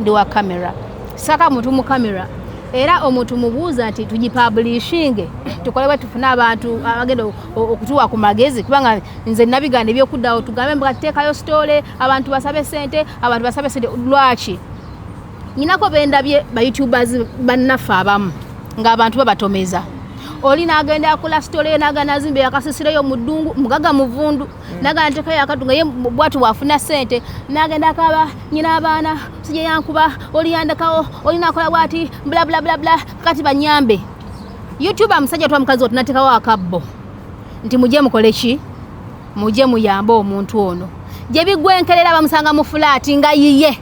ndi wa kamera saka muntu mu kamera era omuntu mubuuza nti tugipublishinge tukole bwe tufune abantu abagenda okutuwa ku magezi kubanga nze nabiganda ebyokuddawo tugambe mbuga tuteekayo story abantu basabe sente lwaki nyinako bendabye ba YouTubers bannaffe abamu ng'abantu babatomeza oli n'agenda akola story n'agana azimbe yakasisireyo mu ddungu mugaga muvundu n'agana ntekayo akadunga ye bwatu wafuna sente n'agenda akaba nyina abaana sije yankuba oli yandakawo oli nakola bwati bla bla bla bla kati banyambe YouTuber musajja twa mukazi otunatekawo akabbo nti mujje mukole ki mujje muyambe omuntu ono gye bigwenkerera bamusanga mu flat nga yiye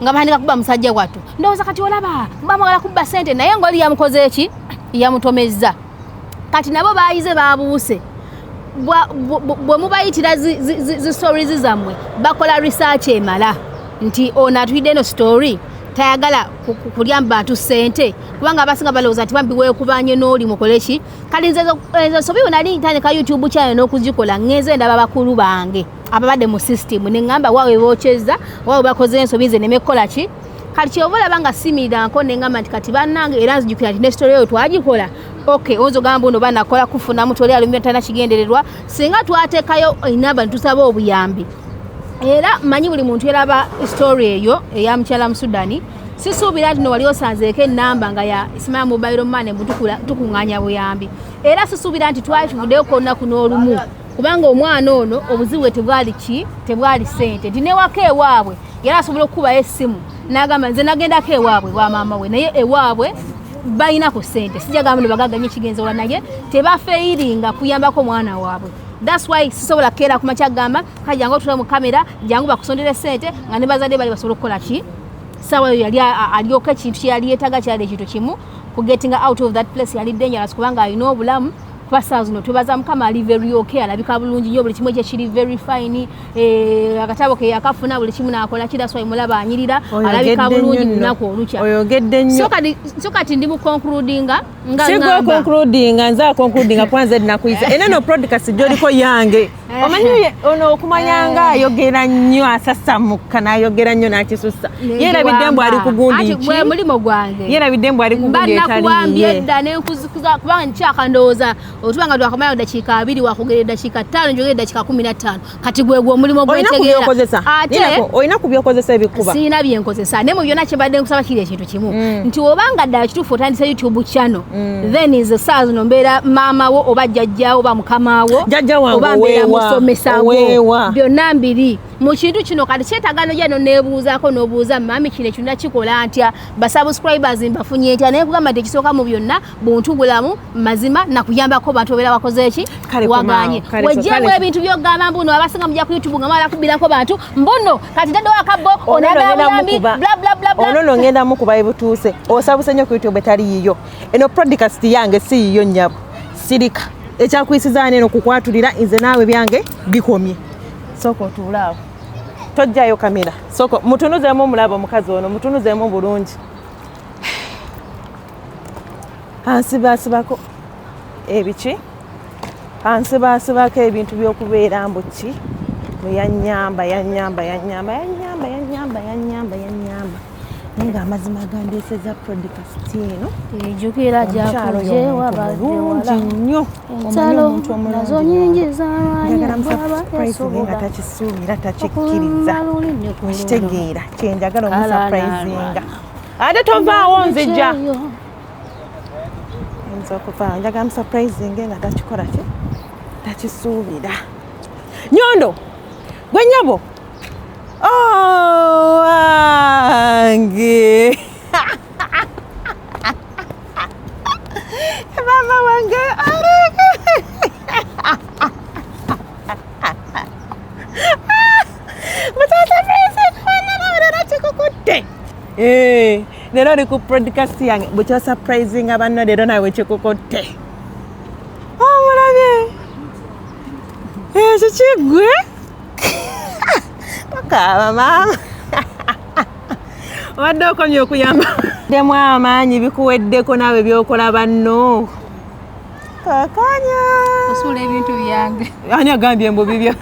nga bandika kuba musajja watu ndowooza kati olaba mbamagala kubba sente naye ng'oli yamukoze eki yamutomezza kati nabo bayize babuuse bwe mubayitira zi stories zammwe bakola research emala nti ono atuyidde eno story tayagala kulya mu bantu sente kubanga abasinga balowooza nti bambi weekubanye n'oli mukole ki kati nze sobiwo nali ntandika YouTube channel n'okugikola ngenze ndaba bakulu bange ababadde mu system ne ngamba waawe bookyeza waawe bakoze ensobi nze nemekola ki kati kyova olaba nga simiranko ne ngamba nti kati bannange era nzijukira nti ne story eyo twagikola okay oyinza ogamba ono banakola kufunamu toli alumira tana kigendererwa singa twateekayo enamba netusaba obuyambi era manyi buli muntu yaraba story eyo eya mukyala mu Sudani sisuubira nti no wali osanzeeko ennamba nga ya Ismail Mobile Money tukuŋŋaanya buyambi era sisuubira nti twali tuvuddeyo kolunaku n'olumu kubanga omwana ono obuzibu bwe tebwali ssente nti newaka ewaabwe yali asobola okukubayo essimu n'agamba nze nagendako ewaabwe wa maama we naye ewaabwe balinako ssente sijagamba ne bagaganye ekigenzola naye tebafeeyiringa kuyambako omwana waabwe. That's why sisobola keera ku makya gamba kajangu otula mu kamera jangu bakusondere ssente nga ne bazadde bali basobola okukola ki sawa yali alyoka ekintu kye yali yeetaga kyali ekintu kimu ku getting out of that place yali dangerous kubanga alina obulamu Pasals no tubaza mukama ali very okay alabika bulungi nnyo buli kimwe kye kiri very fine akatabo ke yakafuna buli kimu nakola kida so imulaba anyirira alabika bulungi nako olucha oyogedde nnyo so kati ndi mu concludinga nza concludinga kwanza dinakuiza enano podcast joliko yange omanyi ono okumanyanga ayogera nnyo asasamuka nayogera nnyo nakisusa yera bidembo ali kugundi ati mwe mulimo gwange yera bidembo ali kugundi etali kuambye dda ne nkuzikuza kubanga nkyakandooza otubanga twakamala dakika 2 wakugera dakika 5 njogera dakika 15 kati gwegwo omulimo gwetegeera ate oyina kubyokozesa ebikuba sina byenkozesa ne mu byonna kyebadde nkusaba kiri ekintu kimu nti obanga ddala kituufu otandisa YouTube channel then is a saz no mbeera maama wo oba jjajjaawo oba mukama wo oba mbeera musomesa wo byonna mbiri mu kintu kino kati kyetagano jano nebuuzaako n'obuuza mami kino ekyo nakikola ntya basubscribers mbafunye ntya naye kugamba nti ekisooka mu byonna buntu bulamu mazima nakuyambako bantu obeera wakoze eki waganye wejjeemu ebintu by'okugamba mbuno abasinga mujja ku YouTube nga mala kubirako bantu mbuno kati tadde wakabbo onagambuyambi ono ngenda mukuba ebutuuse osabuse nnyo ku YouTube etali yiyo eno podcast yange si yiyo nnyabo sirika ekyakuyisizaana eno kukwatulira nze naawe byange bikomye soko otuulaawo tojjayo kamera soko mutunuzeemu omulaba omukazi ono mutunuzeemu bulungi ansibaasibako ebiki ansibaasibako ebintu by'okubeera mbuki yanyamba naye nga amazima gandeeseza podcast eno ejjukira gyakujewa bulungi nnyo omanyi omuntu omulungi takisuubira takikkiriza okitegeera kyenjagala omusurprisinga ate tovaawo nzijja nza okuvaawo njagala musurprisinge nga takikola ki takisuubira Nyondo gwe nnyabo wange mama wange lero oli ku podcast yange bwekyo surprisinga banno lero nawe kikukutte omulabye ekyo kiggwe pakaaba mama obadde okomye okuyamba demu amaanyi bikuweddeko naawe byokola banno kakanya osula ebintu byange ani agambye mbu bibyo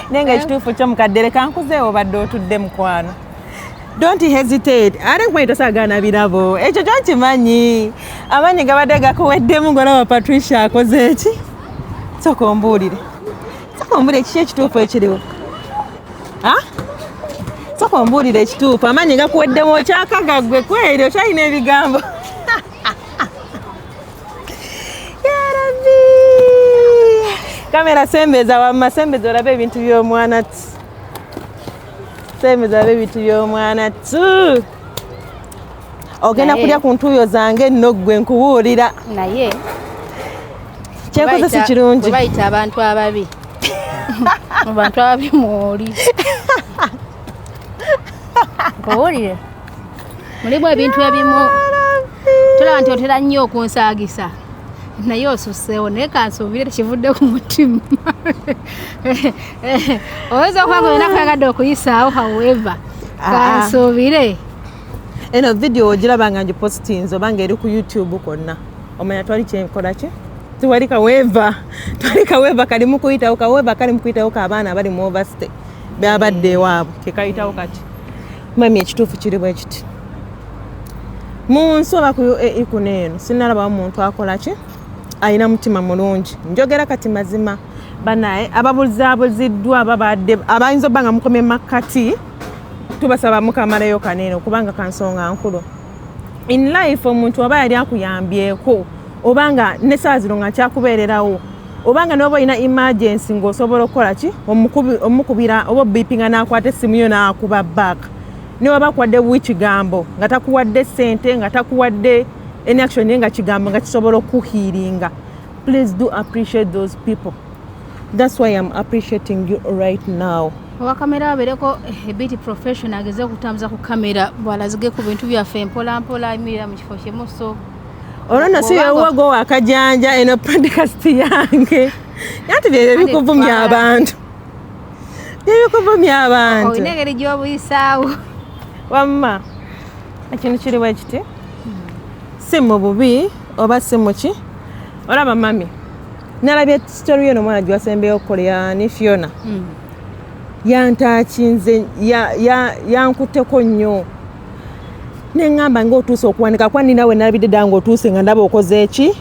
naye nga ekituufu kyo mukaddere kankuzeewo obadde otudde mukwano don't hesitate ate nkumanyi tosaagaana birabo ekyo kyokimanyi amaanyi gabadde gakuweddemu ngolaba Patricia akoze eki soka ombuulire ekiki ekituufu ekiriwo soka ombuulire ekituufu amaanyi gakuweddemu okyakagaggwe kweri okyalina ebigambo yarabbi kamera sembeza wamma sembeza olabe ebintu by'omwana sembeza olabe ebintu by'omwana tu ogenda kulya ku ntuuyo zange nno ggwe nkubuulira naye kyekoze si kirungi bayita abantu ababi abantu ababi mwoli nkubuulire mulimu ebintu ebimu tulaba nti otera nnyo okunsaagisa naye osusseewo naye kansuubire tekivudde ku mutima oyinza okuba nga olina kuyagadde okuyisaawo however kansuubire eno video ogiraba nga ngipositinze oba nga eri ku YouTube konna omanya twali kyenkola ki tiwali kaweeva kalimu kuyitawo kaweeva kali mu kuyitawo k'abaana abali mu overstay babadde ewaabwe kekayitawo kati mami ekituufu kiri bwe kiti mu nsi oba kuno eno sinalabawo muntu akola ki alina mutima mulungi njogera kati mazima banaye ababuzaabuziddwa babadde abayinza obba nga mukomye makkati tubasaba mukamalayo kanene kubanga kansonga nkulu in life omuntu aba yali akuyambyeko obanga ne saa zino nga kyakubeererawo obanga n'oba olina emergency ng'osobola okukola ki omukubira oba beepinga n'akwata essimu yo n'akuba back ne waba akuwadde bw'ikigambo nga takuwadde ssente nga takuwadde any action naye nga kigambo nga kisobola okuhiiringa. Please do appreciate those people. That's why I'm appreciating you right now. Owa kamera abeereko ebiti professional ageze okutambuza ku kamera bw'alazige ku bintu byaffe mpola mpola emirira mu kifo kimu so olona si yewago wakajanja eno podcast yange yanti bye bikuvumya abantu olina engeri gy'obuyisaawo wamma ekintu kiri bwe kiti si mu bubi oba si mu ki olaba mami nalabye story eno omwana gye wasembeyo okukolera ni Fiona yantakinze yankutteko nnyo neŋŋamba ng'otuuse okuwanika kuba ninawe nalabidde ddala ng'otuuse nga ndaba okoze eki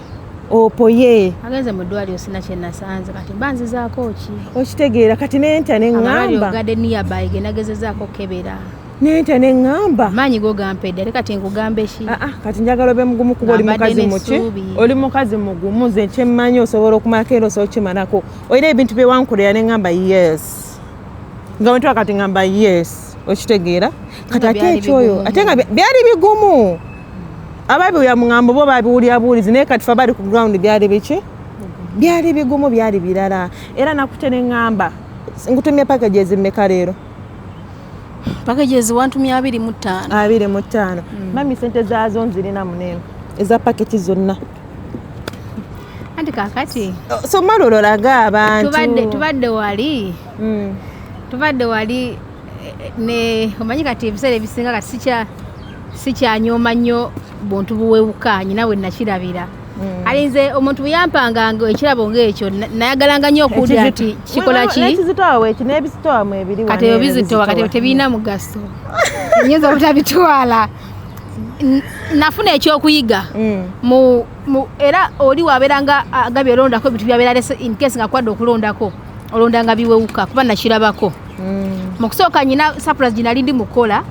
opoye agenze mu ddwaliro sina kye nasanze kati mbanzizaako ki okitegeera kati nentya neŋŋamba gadde nearby ge nagezezaako kebera nentya neŋŋamba maanyi go gampedde ate kati nkugambe ki kati njagala obe mugumu kuba oli mukazi muki oli mukazi mugumu nze kyemmanyi osobola okumalako era osobola okimalako olina ebintu bye wankolera neŋŋamba yes nga wentwa kati ngamba yes okitegeera kati ate ekyoyo ate nga byali bigumu ababiwulira muŋŋambo bo babiwulira buwulizi naye kati fe bali ku ground byali biki byali bigumu byali birala era nakute neŋŋamba ngutumye packages mmeka leero packages wantumye 25 mami sente zaazo nzirina muneeno eza paketi zonna anti kakati so malolo laga abantu tubadde wali ne omanyi kati ebiseera ebisinga kati sikyanyooma nnyo buntu buwewuka nyina we nakirabira alinze omuntu bwe yampanganga ekirabo ng'ekyo nayagalanga nnyo okuwulira nti kikola ki kati ebyo bizitowa kati ebyo tebirina mugaso nyinza obutabitwala nafuna ekyokuyiga era oli wabeeranga agabye olondako ebintu byabeera in case nga kwadde okulondako olondanga biwewuka kuba nakirabako mu kusooka nyina surprise gye nali ndi mukola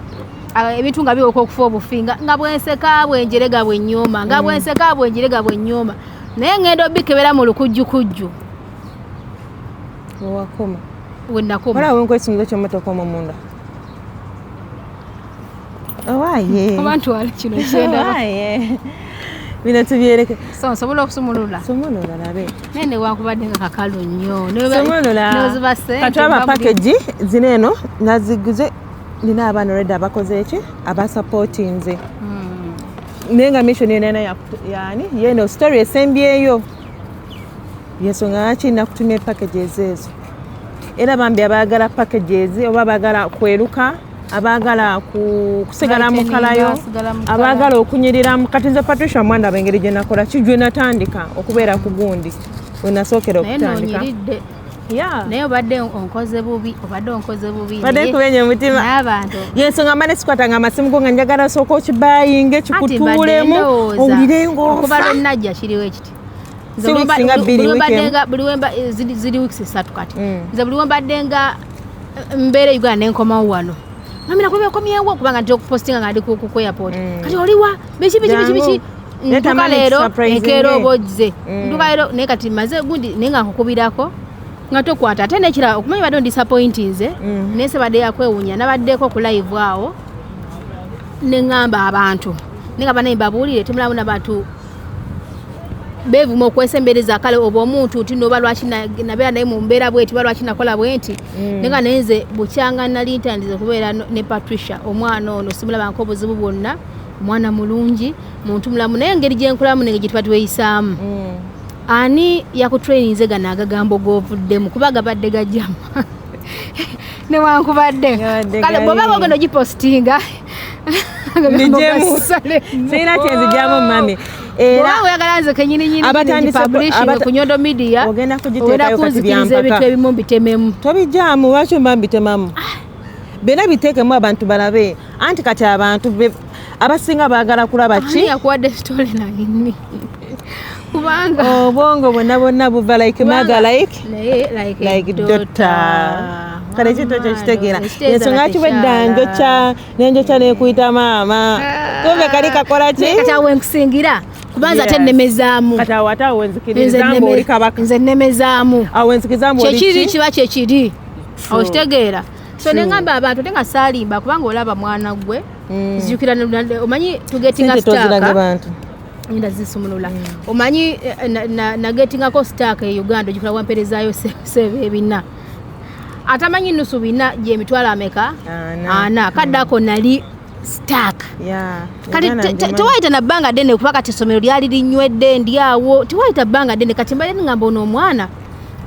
ebintu nga biwuka okufa obufinga nga bwenseka bwenjerega bwenyooma nga bwenseka bwenjerega bwenyooma naye ngenda obikebera mu lukujjukujju owakoma wenakoma wala wenko ekisinzizo ky'emmotoka omwo munda owaye abantu wali kino kyenda bino tubyereke so nsobola okusumulula labe naye newankubadde nga kakalu nnyo somulula katwaba package zino eno naziguze nina abaana already abakoze eki abasupportinze naye nga mission yenena yani yeno story esembyeyo yensonga lwaki nakutumya packages ezo era bambi abaagala packages oba abaagala kweruka abaagala kusigala mu kalayo abaagala okunyiriramu kati nze Patricia Mwanda abengeri gye nakola kijwe natandika okubeera ku gundi we nasookera okutandika naye obadde onkoze bubi badde kubenye omutima n'abantu yensonga mane sikwatanga amasimu go nga njagala sooka okibayinge kikutuulemu owulire okuba lwennajja kiriwo ekiti buli wemba ziri weeks 3 kati nze buli wembadde nga mbeera Uganda nenkomawo wano mamira kubekomyewo kubanga nti okupostinga nga ndi ku airport kati oliwa biki ntuka leero enkeera obojze ntuka leero naye kati maze gundi naye nga nkukubirako nga tokwata ate nekira okumanya badde ondisappointinze naye sebadde yakwewuunya nabaddeko ku live awo neŋŋamba abantu nengamba naye babuulire temulamu n'abantu beevuma okwesembereza kale oba omuntu nti noba lwaki nabeera naye mu mbeera bweti oba lwaki nakola bwenti nenga naye nze bukyanga nali ntandize kubeera ne Patricia omwana ono simulabanko obuzibu bwonna omwana mulungi muntu mulamu naye engeri gyenkolamu nenge gye tuba tweyisaamu ani yakutraininze gano agagambo g'ovuddemu kuba gabadde gajjamu newankubadde kale bw'oba ogenda ogipostinga sirina kyenzijamu mami era oyagala nze kenyininyini publishing ku Nyondo Media ogenda kugiteekayo kati byampaka ebintu ebimu mbitememu tobijjamu lwaki mba mbitemamu byonna biteekemu abantu balabe anti kati abantu abasinga baagala kulaba ki yakuwadde story nayini kubanga obwongo bwonna buva like mother like daughter kale kito kyo kitegeera ensonga kiwedda njokya nekuyita maama kumbe kali kakola ki kati awo nkusingira kubanza ate nnemezaamu kati awo ate awo wenzikiririzaamu oli kabaka nze nnemezaamu awo wenzikiririzaamu oli kyekiri kiba kyekiri awo kitegeera so nengamba abantu tenga saalimba kubanga olaba mwana gwe zijukira omanyi tugetinga staka Nda zisumulula. Omanyi nagetingako stack e Uganda jukula wamperezayo sebe ebina. Atamanyi nusu bina je mitwala ameka? Ana kadako nali stack. Kati tewaita na banga dene kupaka tisomero lyali linywedde ndiawo. Tewaita banga dene kati mbale ngamba ono omwana.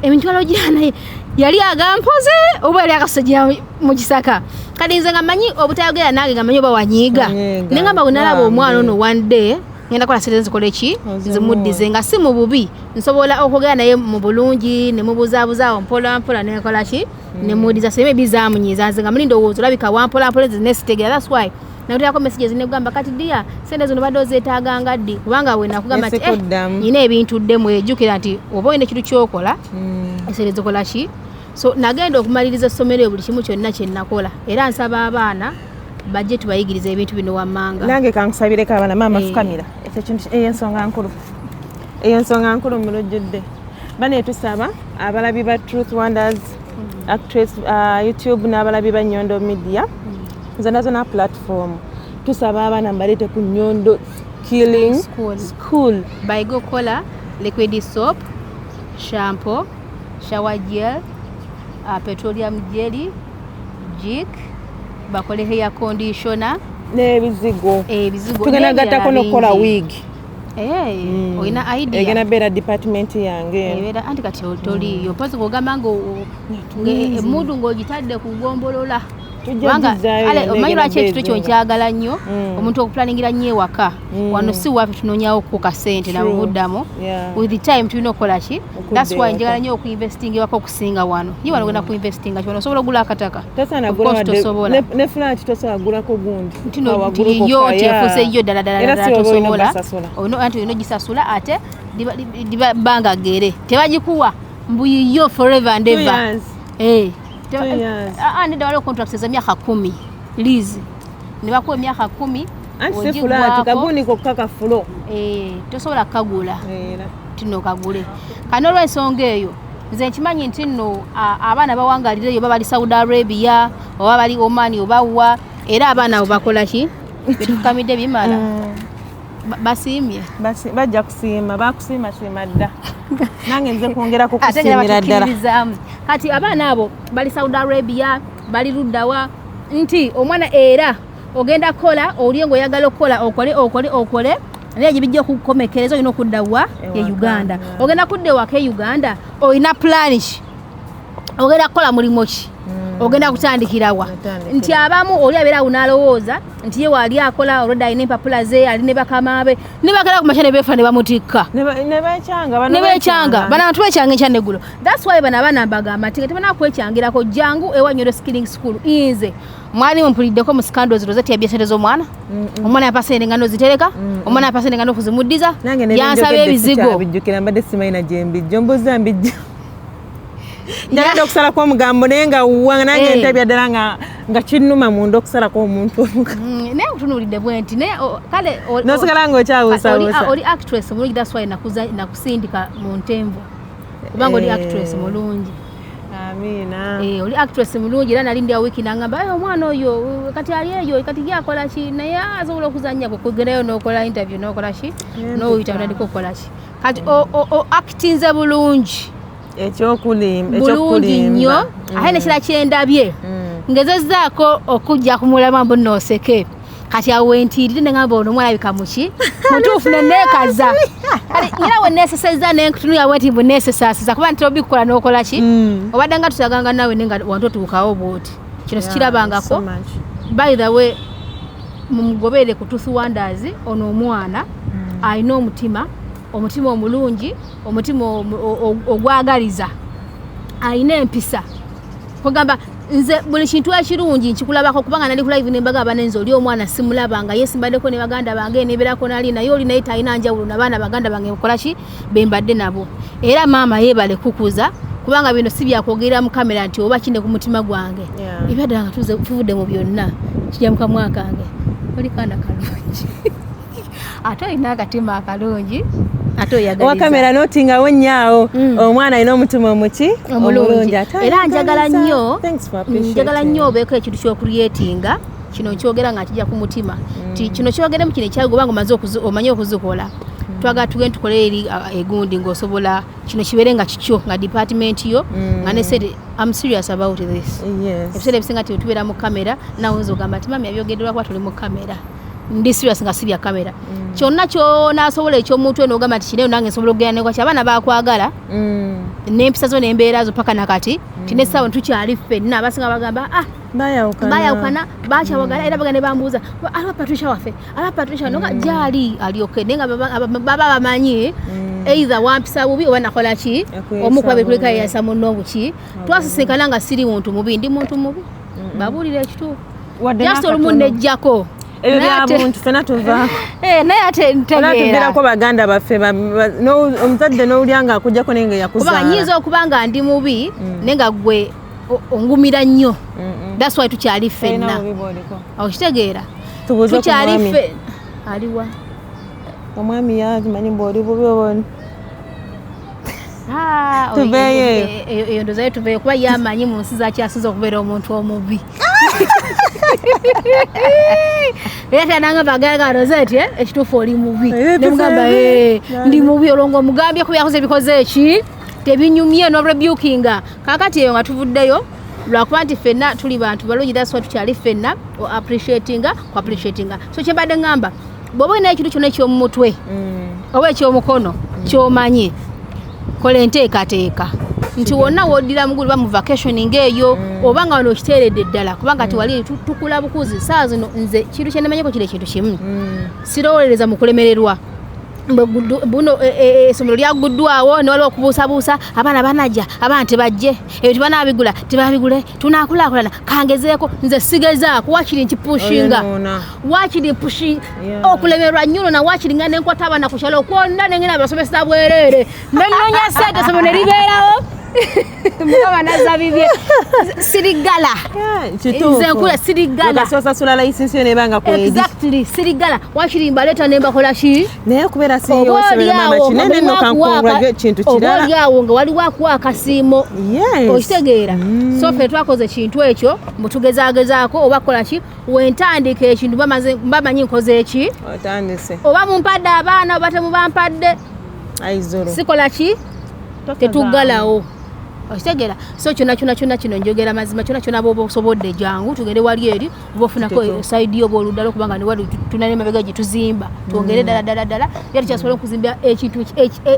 Emitwalo jana yali agampoze oba yali akasajja mu Kisaka. Kati nze ngamanyi obutayogera nange ngamanyi oba wanyiga. Nengamba unalaba omwana ono one day ngenda kola serenze koleki nzimuddize nga si mu bubi nsobola okugenda naye mu bulungi ne mubuzaabuza mpola mpola ne kola ki ne mudiza sebe bizamunyiza nze nga mulindo wozo labika wampola mpola next day that's why nakutako messages ne gamba kati dia sende zino badoze etaganga ddi kubanga we nakugamba ati nyine ebintu ddemu ejukira nti oba ine kitu kyokola serenze kola ki so nagenda okumaliriza somero buli kimu kyonna kye nakola era nsaba abaana bajje tubayigiriza ebintu bino wammanga nange kankusabireko abaana maama fukamira ekyo kintu eyo nsonga nkulu mulujjudde bane tusaba abalabi ba Truth Wonders actress YouTube n'abalabi ba Nyondo Media zona platform tusaba abaana mbalete ku Nyondo Killing School by Gokola liquid soap shampoo shower gel petroleum jelly jik bakole hair conditioner n'ebizigo ebizigo tugenda gattako nokola wig oyina idea egena bera department yange ebera anti kati toli yo pazo kugamba ngo emudu ng'ogitadde kugombolola wanga ale omanyi lwaki ekitu kyo nkyagala nnyo omuntu okuplaningira nnyo ewaka wano si waffe tunoonyawo ku kasente na bubuddamo with the time tulina okukola ki that's why njagala nnyo okuinvestinga ewaka okusinga wano ye wano ogenda kuinvestinga kyona osobola ogula akataka tosobola ne flat tosobola gulako gundi nti yo tefuuse yo ddala tosobola anti olina ogisasula ate banga gere tebagikuwa mbuyiyo forever and ever nida wale contract za miaka 10 lease ni bakuwa miaka 10 anti fulati kaguni kokaka flow tosobola kagula tino kagule kanolwa ensonga eyo nze nkimanyi nti nno abaana bawangalire yo bali Saudi Arabia oba bali Oman obawa era abaana abo bakola ki betukamidde bimala basimye bajja kusiima bakusiima siima dda nange nze kwongera ku kusiimira ddala kati abaana abo bali Saudi Arabia bali luddawa nti omwana era ogenda kola oliengo yagala okola okole naye bijja kukomekereza ino kuddawa ya Uganda ogenda kuddewa ke Uganda oina planish ogenda kola mulimo ki ogenda kutandikirawa nti abamu oli abera unalowooza nti ye wali akola already ine papula ze ali ne bakamabe ne bakala ku machane befa ne bamutikka ne bechanga bana twechanga nchane gulo that's why bana bagamba tingete bana kwechangira ko jangu ewa Nyondo Skilling School inze mwali mpulideko mu scandals rozeti ya biashara zo mwana omwana yapasene ngano zitereka omwana yapasene ngano kuzimuddiza yansabe ebizigo bijukira mbade simaina jembi jombo zambi Njagala okusala kwa mugambo nenga uwanga nange ntabya ddala nga kinnuma munda okusala kwa omuntu naye kutunulidde bwenti naye kale nosigala ng'okyawusa oli actress mulungi that's why nakusindika mu ntembo kubanga oli actress mulungi amina oli actress mulungi era nali ndi awiki nangamba omwana oyo kati ali eyo kati yakola ki naye asobola okuzannya kugerayo n'okola interview n'okola ki n'oyita ndiko okola ki kati actinze bulungi bulungi nnyo ate nekira kyendabye ngezezzaako okujja kumulaba mbu nooseke kati awo entiirire ne ngamba ono omwana bika muki mutuufu ne neekaza kati nyina we neesesezza nenkutunulira bwenti mbu neesesaasiza kuba ntera obikukola n'okola ki obadde nga tusaganga naawe nenga wantu otuukawo bwoti kino sikirabangako by the way mumugoberere ku Truth Wonders ono omwana alina omutima omulungi omutima ogwagaliza alina empisa kugamba nze buli kintu ekirungi nkikulabako kubanga nali ku live nembaga abanenzi oli omwana simulabanga yesimbaddeko ne baganda bange neberako nali naye oli naye talina njawulo n'abaana baganda bange mukola ki bembadde nabo era maama yeebale kukuza kubanga bino si byakwogera mu kamera nti oba kine ku mutima gwange ebyaddala nga tuvudde mu byonna kijja mu kamwa kange oli kana kalungi ate olina akatima akalungi ate oyagaliza owa kamera notingawo nnyo omwana alina omutima omulungi era njagala nnyo obeeko ekintu ky'okuliyetinga kino nkyogera nga kijja ku mutima kino kyogeremu kino ekyagobanga omanye okuzikola twagala tugende tukole eri egundi ng'osobola kino kibeere nga kikyo nga department yo nga ne said I'm serious about this ebiseera ebisinga tubeera mu kamera nawe oyinza ogamba nti mami abyogererwa kuba tuli mu kamera ndi serious nga si bya kamera kyonna kyonaasobola eky'omuntu eno ogamba nti kineyo nange nsobola okugenda nekwaki abaana bakwagala n'empisa zo n'embeera zo paka nakati tinessaawo tukyali ffenna abasinga bagamba bayawukana bakyawagala era bagenda bambuuza aba Patricia waffe noga gyali alioke naye nga baba bamanyi either wampisa bubi oba nakola ki omu kuba bekuleka yeyasa munno buki twasisinkana nga siri muntu mubi ndi muntu mubi babuulira ekituufu just olumu nejjako ebyo byabuntu fena tuvaako naye ate ntegeerako baganda baffe omuzadde n'olyanga akujjako naye nga yakuzaala kubanga nyinza okuba nga ndi mubi naye nga gwe ongumira nnyo that's why tukyali ffenna okitegeera tukyali ffe aliwa omwami yakimanyi mbaoli bubi oboni tuveeyo eyo ndozayo tuveeyo kuba yamanyi mu nsi zakyasuza okubeera omuntu omubi era nanga bagala rozeti ekituufu oli mubi nemugamba ndi mubi olwo ng'omugambye ku byakoze bikoze eki tebinyumye n'orebukinga kaakati eyo nga tuvuddeyo lwakuba nti ffenna tuli bantu balungi that's why tukyali ffenna appreciatinga so kyembadde ngamba bw'oba olina ekintu kyonna eky'omu mutwe oba eky'omukono ky'omanyi kola enteekateeka nti wonna woddira mugulu ba mu vacationing eyo oba nga wano okiteeredde ddala kubanga tiwali tukula bukuzi saa zino nze kintu kyenamanyeko kiri ekintu kimu sirowolereza mu kulemererwa buno essomero lyaguddwawo ne waliwo okubuusabuusa abaana banajja abaana tebajje ebyo tebanabigula tebabigule tunaakulaakulana kangezeeko nze sigezaako wakiri nkipushinga wakiri mpushi okulemererwa nnyo na wakiri nga nenkwata abaana ku kyalo kwonna nengenda basomesa bwereere nennonya sente essomero ne libeerawo mukama nazabibye sirigala nze nkula sirigala sosasula layisinsi yo nebanga kwezi exactly sirigala wakiri mbaleeta nembakola ki naye kubeera siyosomero mama kinene nno kankungulwa ekintu kirala obaoliawo nga waliwo akuwa akasiimo okitegeera so ffe twakoze ekintu ekyo mbutugezagezaako oba kukola ki wentandika ekintu bamanyi nkoze eki otandise oba mumpadde abaana oba temubampadde aizolo sikola ki tetuggalawo okitegeera so kyonna kino njogera mazima kyonna bwoba osobodde jangu tugende wali eri oba ofunako saidi yo bwoluddala okubanga newali tunane mabega gye tuzimba twongere ddala era tukyasobola okuzimba ekintu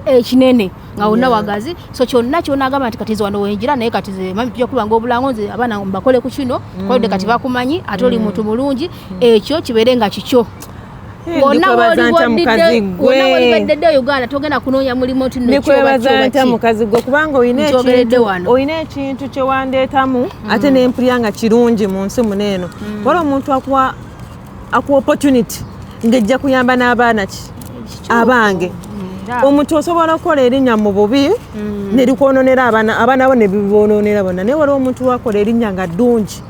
ekinene nga wonna wagazi so kyonna agamba nti kati ze wano wenjira naye kati ze mami tujja kulanga obulango nze abaana mbakole ku kino kolodde kati bakumanyi ate oli muntu mulungi ekyo kibeere nga kikyo wonna wolibaddedde Uganda togenda kunoonya mulimu nti nikwebaza ntya mukazi gwe kubanga olina ekintu kyewandeetamu ate nempulya nga kirungi mu nsi muneeno wala omuntu akuwa opportunity ng'ejja kuyamba n'abaana abange omuntu osobola okukola erinnya mu bubi nerikwononera abaana bo ne biboononera bonna naye waliwo omuntu wakola erinnya nga ddungi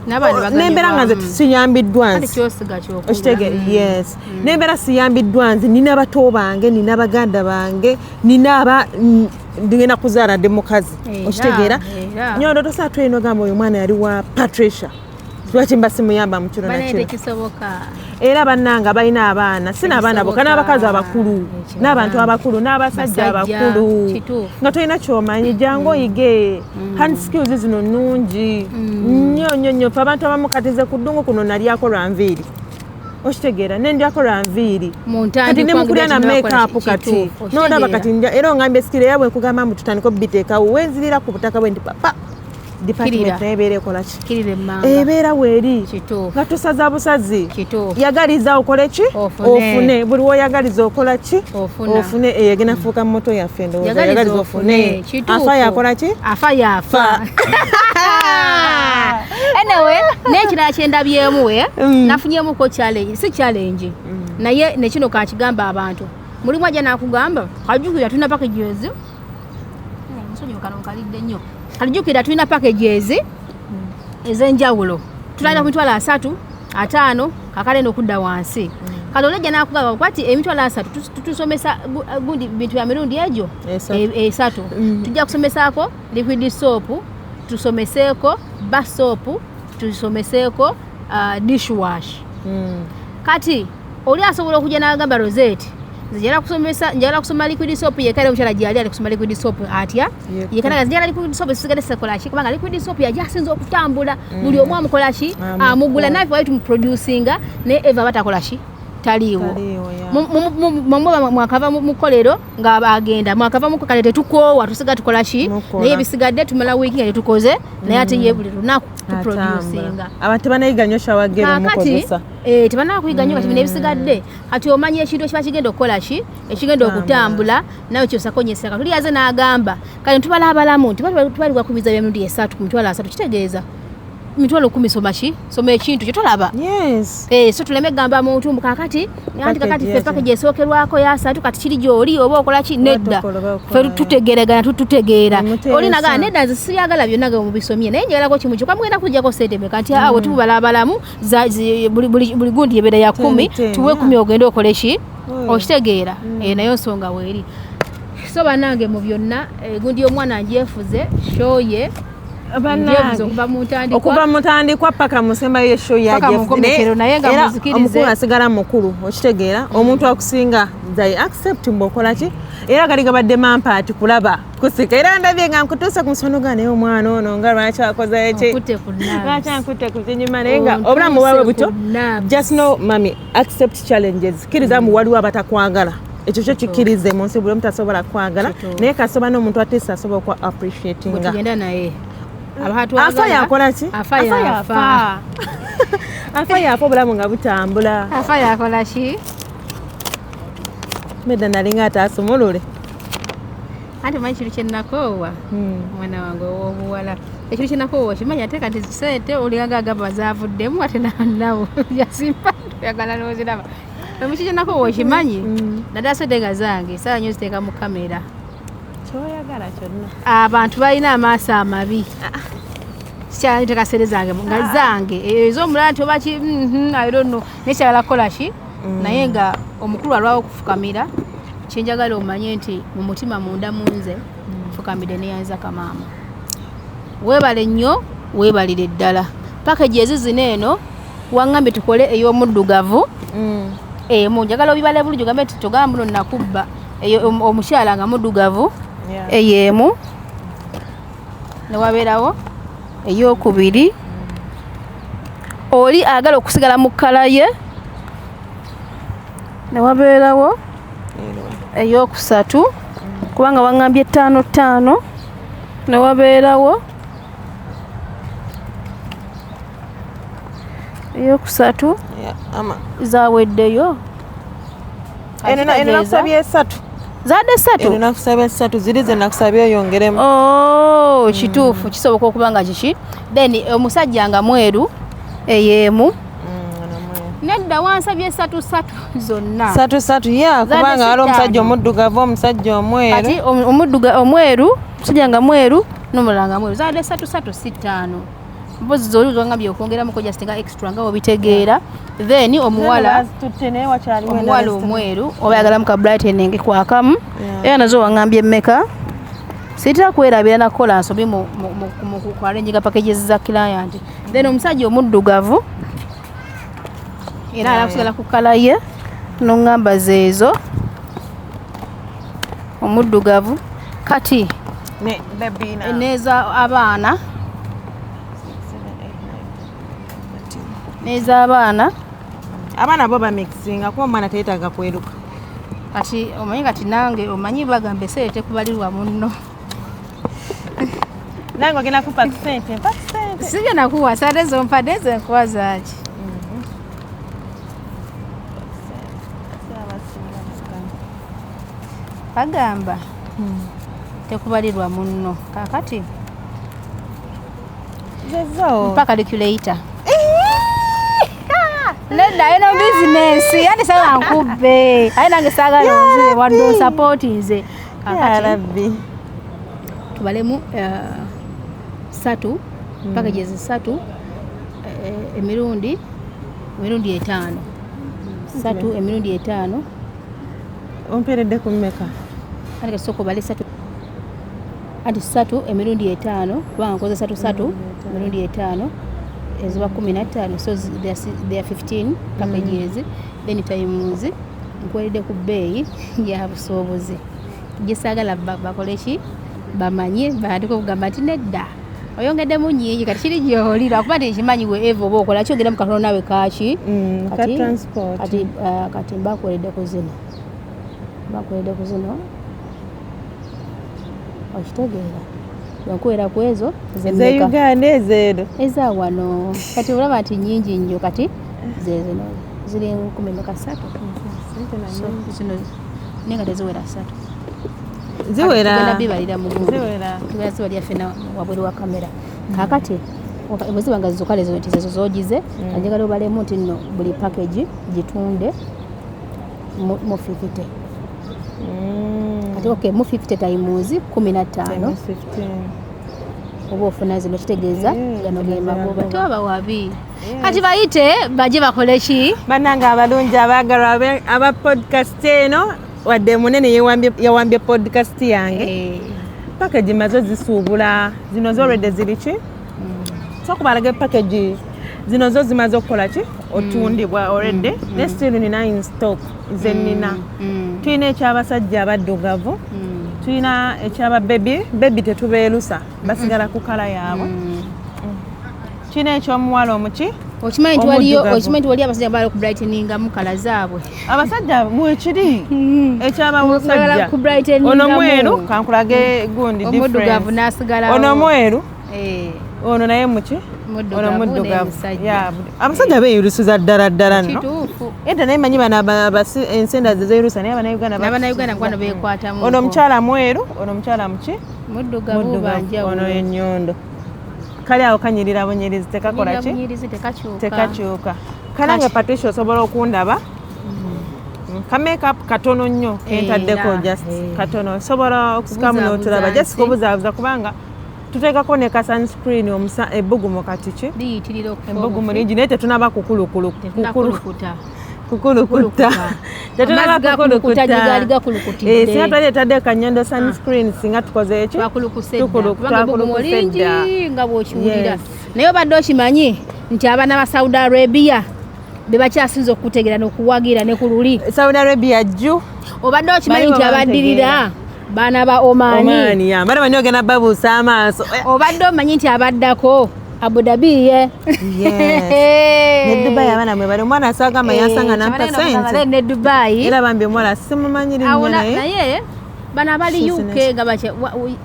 nembeera nga nze siyambiddwa nzi okitegere yes nembeera siyambiddwa nzi nina bato bange nina baganda bange nina ndigenda kuzaala dde mukazi okitegeera nyondo tosaa tulina ogamba oyo omwana yali wa Patricia lwaki mba simuyamba mu kiro nakiro era bannanga balina abaana sina abaana bokka n'abakazi abakulu n'abantu abakulu n'abasajja abakulu nga tolina kyomanyi jangu oyige hand skills zino nnungi nnyo fe abantu abamu katize ku ddungu kuno nalyako lwanviiri okitegeera nendyako lwanviiri kati nemukulya na makeup kati nondaba kati era ongambye sikire yabwe nkugamba mbu tutandika obiteekawo wenzirira ku butaka bwe ndi papa department ebeera ekolaki ebeera weeri nga tusaza busazi yagaliza okole ki ofune buli woyagaliza okola ki ofune eyegena fuuka moto yaffe ndowooza yagaliza ofune afa yakola ki afa yafa anyway n'ekirala kyendabyemu nafunyemuko challenge si challenge naye nekino kakigamba abantu mulimu ajja nakugamba kajukira tulina packages kasonyi kano kalidde nnyo kalijukira tulina packages ez'enjawulo tulina ku mitwalo 3 5 kakale n'okudda wansi kati olejja n'akugamba kwati emitwalo 3 tutusomesa gundi bintu bya mirundi egyo 3 tujja kusomesaako liquid soap tusomeseeko bar soap tusomeseeko dishwash kati oli asobola okujja n'agamba Rosette njagala kusoma liquid soap yekale omukyala gyali ali kusoma liquid soap atya yekale njagala liquid soap sisigale sekola ki kubanga liquid soap yajasinza okutambula buli omu amukola ki amugula naye wali tumuproducinga ne Eva batakola ki taliiwo mwakava mukolero nga agenda mwakava mukakale tetukoowa tusiga tukola ki naye ebisigadde tumala wiiki nga tetukoze naye ate ye buli lunaku tuproducinga abantu banayiga nnyo shawagero mukozesa tebanakuyiga nnyo kati bino ebisigadde kati omanya ekintu ekiba kigenda okukola ki ekigenda okutambula nawe kyosakonyeseka tuli yaze n'agamba kale tubala abalamu nti tubalibwa kubiza byemirundi 3 ku mitwalo 3 kitegeeza mitwalo 10 soma ki soma ekintu kyetolaba so tuleme gamba muntu mukakati yanti kakati fe package esookerwako ya 3 kati kiri gyoli oba okola ki nedda fe tutegeregana tutegeera oli nagala nedda zisiyagala byonna nga mubisomye naye njegalako kimu kyokka mugenda kujjako sente kanti awo tubala abalamu buli gundi yebera ya 10 tuwe 10 ogenda okole ki okitegeera nayo nsonga weeri so banange mu byonna gundi y'omwana njefuze shoye okuva mutandikwa paka musembayo yesho era omukulu asigala mukulu okitegeera omuntu akusinga zai accept mbokola ki era gali gabadde mampaati kulaba kusika era ndabye nga nkutuuse ku musono gwa naye omwana ono nga lwaki akoze eki lwaki ankute ku kinyuma naye nga obulamu bwawe butyo just know mami accept challenges kiriza mu waliwo abatakwagala ekyo kyo kikirize mu nsi buli omuntu asobola kwagala naye kasoba n'omuntu ate asobola okwa appreciatinga tugenda naye afa yakola ki afa yafa obulamu nga butambula afa yakola ki medda nalinga ataasumulule ate manyi kintu kyenakoowa mwana wange ow'obuwala ekintu kyenakoowa kimanyi ate kati sente olinganga agamba zaavuddemu ate nawo yasimba oyagala n'oziraba ekintu kyenakoowa kimanyi naddala sente nga zange sala nyo ziteeka mu kamera kyoyagala kyonna abantu balina amaaso amabi sikyala tekasere zange nga zange ez'omulala nti oba ki I don't know nekyagala kukola ki naye nga omukulu alwawo okufukamira kyenjagala omanye nti mu mutima munda munze fukamire neyanza kamaama weebale nnyo weebalire ddala package ezizino eno wangambye tukole ey'omuddugavu emu njagala obibale bulungi ogambe nti togamba muno nakubba omukyala nga muddugavu eyemu newabeerawo ey'okubiri oli agala okusigala mu kkala ye newabeerawo ey'okusatu kubanga wangambye 5 newabeerawo ey'okusatu zaweddeyo eno nakusabye 3 zadde 3 eno nakusabye 3 ziri ze nakusabye yongeremu kituufu kisoboka okuba nga kiki then omusajja nga mweru eyemu nedda wansabye 3 zonna 3 ya kubanga wali omusajja omuddugavu omusajja omweru kati omweru omusajja nga mweru n'omulala nga mweru zadde 3 mpozi zoli zongambye okwongeramuko just nga extra nga obitegeera then omuwala omweru oba yagalamu ka brightening kwakamu era nazo wangambye mmeka sitira kwerabira nakola nsobi mu arrange packages za client then omusajja omuddugavu era alakusigala ku kala ye n'ongamba zeezo omuddugavu kati neza abaana abaana bo bamixinga kuba omwana teetaaga kweruka kati omanyi kati nange omanyi bagambe sente tekubalirwa munno nange ogenda kupa sente sije nakuwa sente zompadde zenkuwa zaki bagamba tekubalirwa munno kakati mpaka calculator nedda eno business yani sawa nkubbe ayi nange saagala nze wadde support nze kakati tubalemu 3 packages 3 emirundi 5 3 emirundi 5 omperedde ku mmeka ate soko bale 3 ati 3 emirundi 5 kubanga nkoze 3 emirundi 5 eziba 15 so they are 15 packages then times nkwedde ku bbeeyi ya busobozi gisagala bakoleki bamanye bandiko kugamba nti nedda oyongeddemu nyingi kati kiri gyolira kuba tekimanyi we eva oba okola kyogera mu katono nawe kaki kati mbakoledde ku zino okitegeera bwenkuwera ku ezo Uganda ezeero eza wano kati olaba nti nyingi nnyo kati zezino ziri 13 zino nenga teziwera 3 ziwera bibalira mu ziwera fena wabweru wa kamera kakati bwezibanga zizokale zotizezo zogize anjagala obalemu nti nno buli package gitunde mu 50 kati okay mu 50 times 15 oba ofuna zino kitegeeza gano gemagoba toba wabi kati bayite baje bakole ki bannanga abalungi abaagalwa aba podcast eno wadde munene yawambye podcast yange package mazo zisuubula zino zolwedde ziri ki sokubalage package zino zo zimaze okukola ki otundibwa already ne still nina in stock zenina tulina ekyabasajja abaddugavu tulina ekyaba baby tetubeerusa basigala ku kala yaabwe tulina ekyomuwala omuki okimanyi nti waliyo abasajja bali ku brighteninga mu kala zaabwe abasajja mwekiri ekyabamusajja ono mweru kankulage gundi omuddugavu n'asigalawo ono mweru ono naye muki ono muddugavu abasajja beeyulisuza ddala nno era naye manyi bano ensenda zezeerusa naye abanayuganda kwano beekwatamu ono omukyala mweru ono omukyala muki muddugavu banjawulo ono ennyondo kale awo kanyirira bunyirizi tekakola ki tekakyuka kanange Patricia osobola okundaba kamakeup katono nnyo kentaddeko just katono osobola okusikamu n'otulaba just kubuzaabuza kubanga tuteekako ne ka sunscreen ebbugumu kati ki ebbugumu lingi naye tetunaba kukulukuta singa twali etadde kanyondo sunscreen singa tukoze eki tukulukuta nga bw'okiwulira naye obadde okimanyi nti abaana ba Saudi Arabia be bakyasinza okutegeera n'okuwagira ne ku luli Saudi Arabia jju obadde okimanyi nti abaddirira baana ba Omani bana bani ogenda babuusa amaaso obadde omanyi nti abaddako Abu Dhabi ye ne Dubai abana mwe bali omwana asagamba yansanga nampa sente ne Dubai era bambi omwana simumanyiri nnyo naye bana bali UK nga bache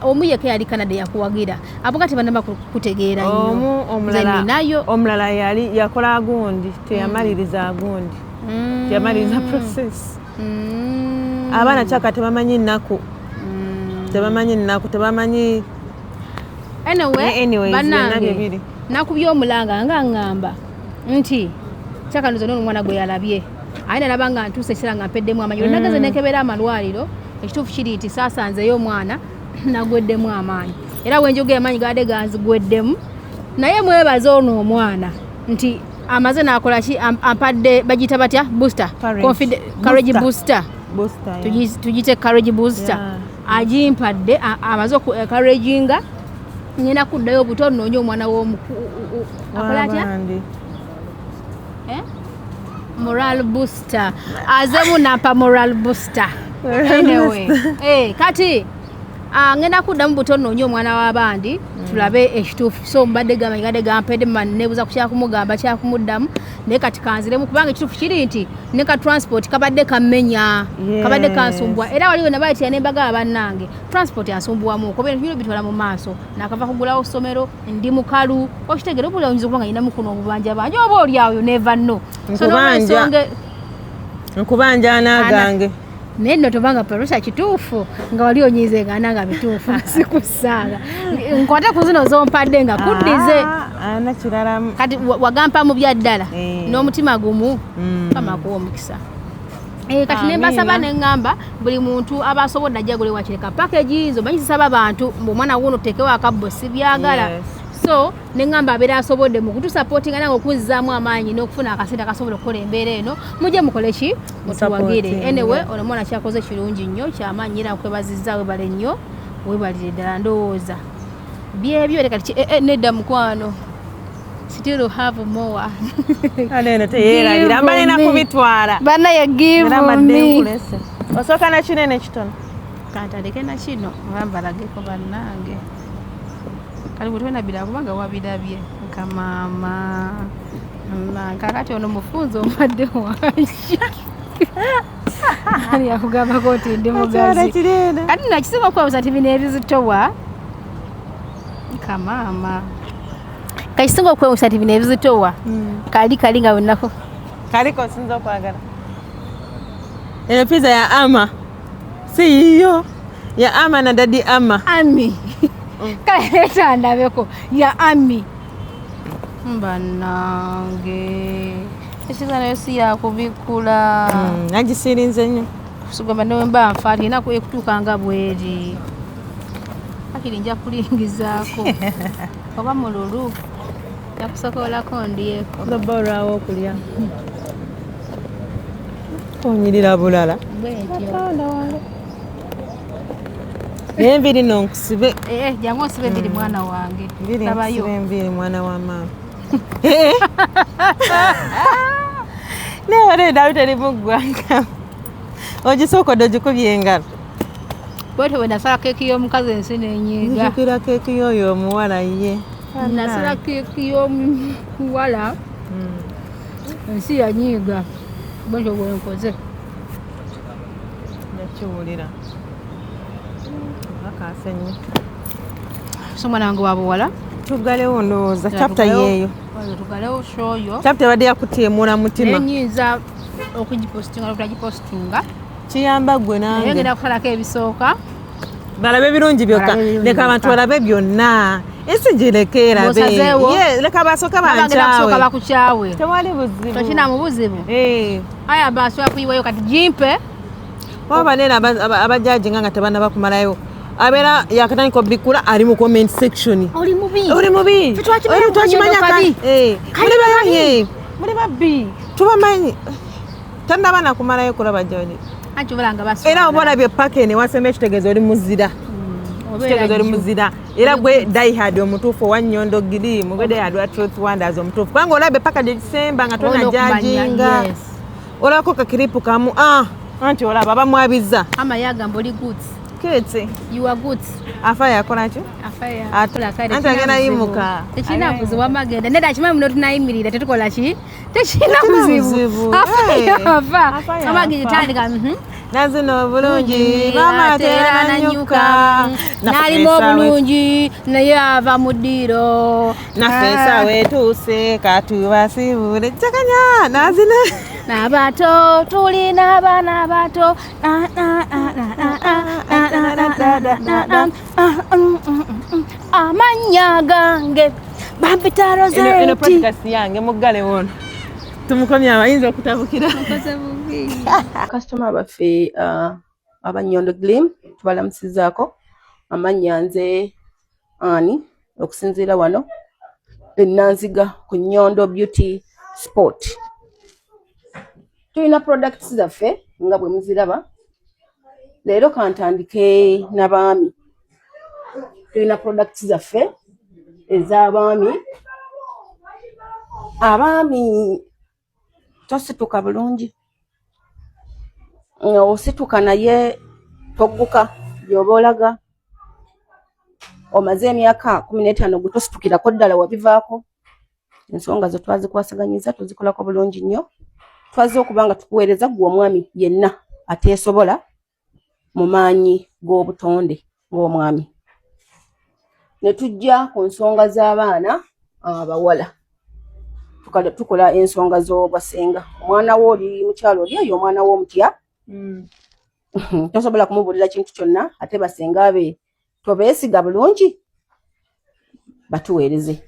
omuyeke yali Canada yakuwagira abo kati banamba kutegeera nnyo omulala yali yakola agundi teyamaliriza agundi teyamaliriza process abaana kyaka tebamanyi nnaku tebamanyi anyway bannange nakubya omulanga nga ngamba nti kyakanuzo n'omwana gwe yalabye ayina nalabanga ntuuse ekira nga mpeddemu amanyi nageze nekebera amalwaliro ekituufu kiri nti saasanzeyo omwana nagweddemu amaanyi era wenjogera amaanyi gaadde ganzigweddemu naye mwebaze ono omwana nti amaze nakola ki ampadde bagiyita batya booster courage booster tugite courage booster agimpadde amaze couraginga ngenda kuddayo obuto nnoonye omwana akola atya moral booster azemu nampa moral booster anyway kati ngenda kuddamu buto nnoonye omwana w'abandi tulabe ekituufu so mbadde gamanyigadde gampedde nebuza ku kyakumugamba kyakumuddamu naye kati kanziremu kubanga ekituufu kiri nti ne ka transport kabadde kammenya kabadde kansumbuwa era waliwo nabayitira nembaga abannange transport ansumbuwamu kuba ebintu bitwala mu maaso nakava kugulawo ssomero ndi mukalu okitegere obuli oyinza okuba nga nyinamu kuno obubanja banje oba oli awo neva nno nkubanja anaagange naye nno tobanga parusha kituufu nga wali onyize nga bituufu sikusaaga nkwate ku zino zompadde nga kuddize kirala kati wagampa mu bya ddala n'omutima gumu kama kuwa omukisa Kati ne mbasaba ne ngamba buli muntu abasobodde ajja gule wakireka package zo banyi sisaba abantu omwana wuno tekewa akabbo sibyagala. So ne ngamba abera asobodde mu kutu supporting nga okuzaamu amaanyi n'okufuna akasente akasobola okukola embeera eno mujje mukole ki mutuwagire. Anyway ono mwana kyakoze kirungi nnyo kyamaanyi era okwebazizza webale nnyo webalire ddala ndowooza byebyo leka nedda mukwano still have more. Alena teyera irambana kubitwala. Bana ya give me. Osoka na kinene kitono. Kantandike na kino bambalageko bannange. Kali butwena bila kubanga wabidabye nkamama. Kakati ono mufunzo omadde wanshi. Ali akugamba koti ndi mugazi. Kati nakisinga kwa usati bine ebizitowa. Nkamama. Kaisinga kwa usati bine ebizitowa. Kali nga wenako. Kaliko sinzo kwagala. Ile pizza ya Ama. Si hiyo. Ya Ama na Daddy Ama. Ami. Kale leta ndabeko ya Ami. Mbanange. Eshiza nayo si yakubikula. Nagisirinze nnyo. Kusugamba nawe mba mfati na kutuka bweri. Akili nja kulingizaako. Oba mululu. Yakusokola kondiyeko. Zabora wo kulya. Onyirira bulala. Bwetyo. Nembiri nonkusibe. Jangu osibe biri mwana wange. Sabayo. Nembiri mwana wa mama. Neore Daudi ali mugwanga. Ogisoko dojikubye engalo. Bwetyo wena sala keki y'omukazi ensi n'enyiga. Njukira keki y'oyo omuwala ye. Nasala keki y'omuwala. Ensi yanyiga. Bwetyo bwenkoze. Nakiwulira. Akasenye. So mwana wange wa buwala. Tugalewo ndowooza chapter yeeyo. Tugalewo shoyo. Chapter badde yakuteemula mutima. Nenyinza okugipostinga okutagipostinga. Kiyamba gwe nange. Naye ngenda kusalako ebisooka. Balabe ebirungi byokka. Leka abantu balabe byonna. Esi gireke erabe. Leka basooka bankyawe. Bakukyawe. Tewali buzibu. Tokina mu buzibu. Aya basooka kuyiwayo kati jimpe. Waba nena abajaji nga tebannaba kumalayo. Abera yakatandika obikula ali mu comment section. Oli mubi. Oli mubi. Twakimanya kali. Muli babbi. Tubamanyi. Tandaba na kumalayo kulaba joni. Anti balanga baso. Era obona bye pakene waseme kitegezo oli muzira. Kitegezo oli muzira. Era gwe die hard omutufu wa Nnyondo Giri mu gwe hard wa Truth Wonders omutufu. Kwanga olabe paka December nga tona jajinga. Olako kakiripu kamu anti olaba bamwabiza. Amayaga mboli goods. Kete. You are good. Afaya yakola ki? Afaya. Atola kale. Anta ngena yimuka. Tekina kuziwa magenda. Neda chimwe muno tunayimirira tetukola ki? Tekina kuzivu. Afaya. Amagiri tandika Nazino bulungi mama tera nanyuka. Nalimo bulungi naye ava mudiro. Nafesa wetu katubasibule chakanya nazina. Nabato tulina abana bato. Amanya gange bampita Rosette. Eno podcast yange muggale wono. Tumukomya abayinza okutabukira. Customer baffe aba Nnyondo Glim tubalamusizaako amanya nze ani okusinziira wano Nanziga ku Nnyondo Beauty Sport. Tulina products zaffe nga bwe muziraba. Leero kantandike n'abaami. Tulina products zaffe ez'abaami. Abaami tosituka bulungi. Osituka naye togguka byoba olaga. Omaze emyaka 15 gutositukirako ddala wabivaako. Ensonga zo twazikwasaganyiza tuzikolako bulungi nnyo. Twaze okubanga tukuweereza gwe omwami yenna ateesobola mu maanyi g'obutonde ng'omwami. Ne tujja ku nsonga z'abaana abawala. Tukola ensonga z'obwasenga. Omwana wo oli mukyalo oli oyo omwana wo omutya. Tosobola kumubuulira kintu kyonna ate basenga be tobeesiga bulungi batuweereze.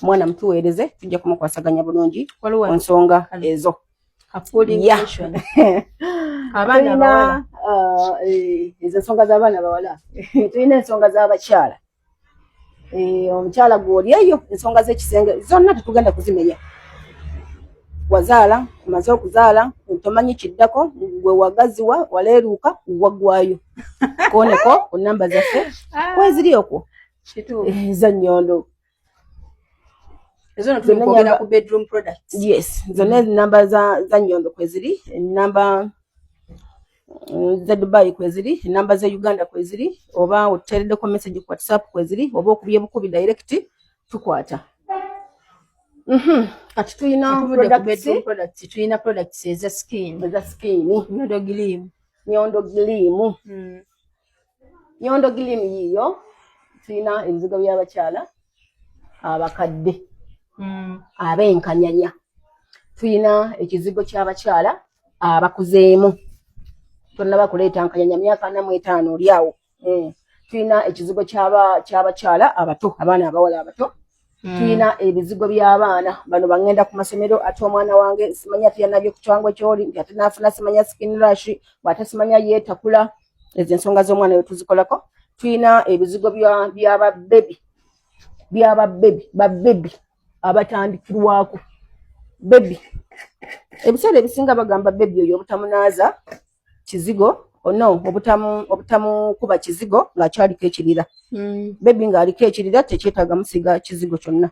Omwana mutuweereze tujja kumukwasaganya bulungi ku nsonga ezo. Application. Abana bawala. Ezo ensonga z'abaana bawala. Tulina ensonga z'abakyala. Omukyala gw'oli eyo ensonga z'ekisenge zonna tetugenda kuzimenya. Wazaala, omaze okuzaala, tomanyi kiddako, gwe wagaziwa, waleeruuka, waggwayo. Kooneko ku nnamba zaffe kweziri okwo. Za Nnyondo. Ezo tugenda ku bedroom products. Yes, zonna ennamba za Nnyondo kweziri, ennamba za Dubai kweziri, ennamba za Uganda kweziri, oba otereddeko message ku WhatsApp kweziri, oba okubye bukubi direct tukwata. Kati tulina products, tulina products eza skin. Nyondo Gleam. Nyondo Gleam yiyo tulina ebizigo by'abakyala abakadde. Abenkanyanya. Tulina ekizigo ky'abakyala abakuzeemu. Tonna bakuleeta nkanyanya myaka 45 oli awo. Tulina ekizigo ky'abakyala abato, abaana abawala abato. Tulina ebizigo by'abaana bano bangenda ku masomero ate omwana wange simanya tuyanabye ku kyangwe ky'oli nti ate naafuna simanya skin rash bw'ate simanya yeetakula. Ezo ensonga z'omwana we tuzikolako. Tulina ebizigo babebi abatandikirwako. Baby. Ebiseera ebisinga bagamba baby oyo obutamunaaza kizigo, obutamu kuba kizigo ng'akyaliko ekirira. Baby ng'aliko ekirira tekyetaaga musiga kizigo kyonna.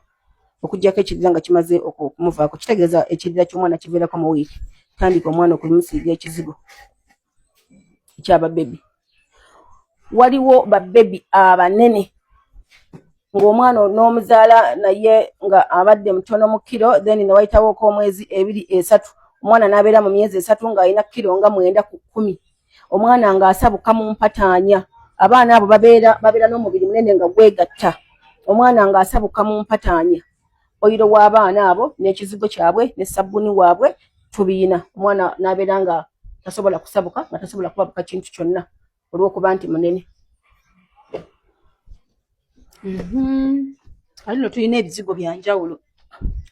Okuggyako ekirira nga kimaze okumuvaako. Kitegeeza ekirira ky'omwana kiviirako mu wiiki. Tandika omwana okumusiiga ekizigo ekyaba baby. Waliwo babebi abanene ng'omwana n'omuzaala naye nga abadde mutono mu kiro then ne wayitawo omwezi 2-3 omwana n'abeera mu myezi 3 ng'alina kiro nga 9 ku 10 omwana ng'asabuka mu mpataanya abaana abo babeera n'omubiri munene nga gwegatta omwana ng'asabuka mu mpataanya oyiro w'abaana abo n'ekizigo kyabwe ne sabbuuni waabwe tubiina omwana n'abeera nga tasobola kusabuka nga tasobola kubabuka kintu kyonna olw'okuba nti munene. Alino tulina ebizigo bya njawulo.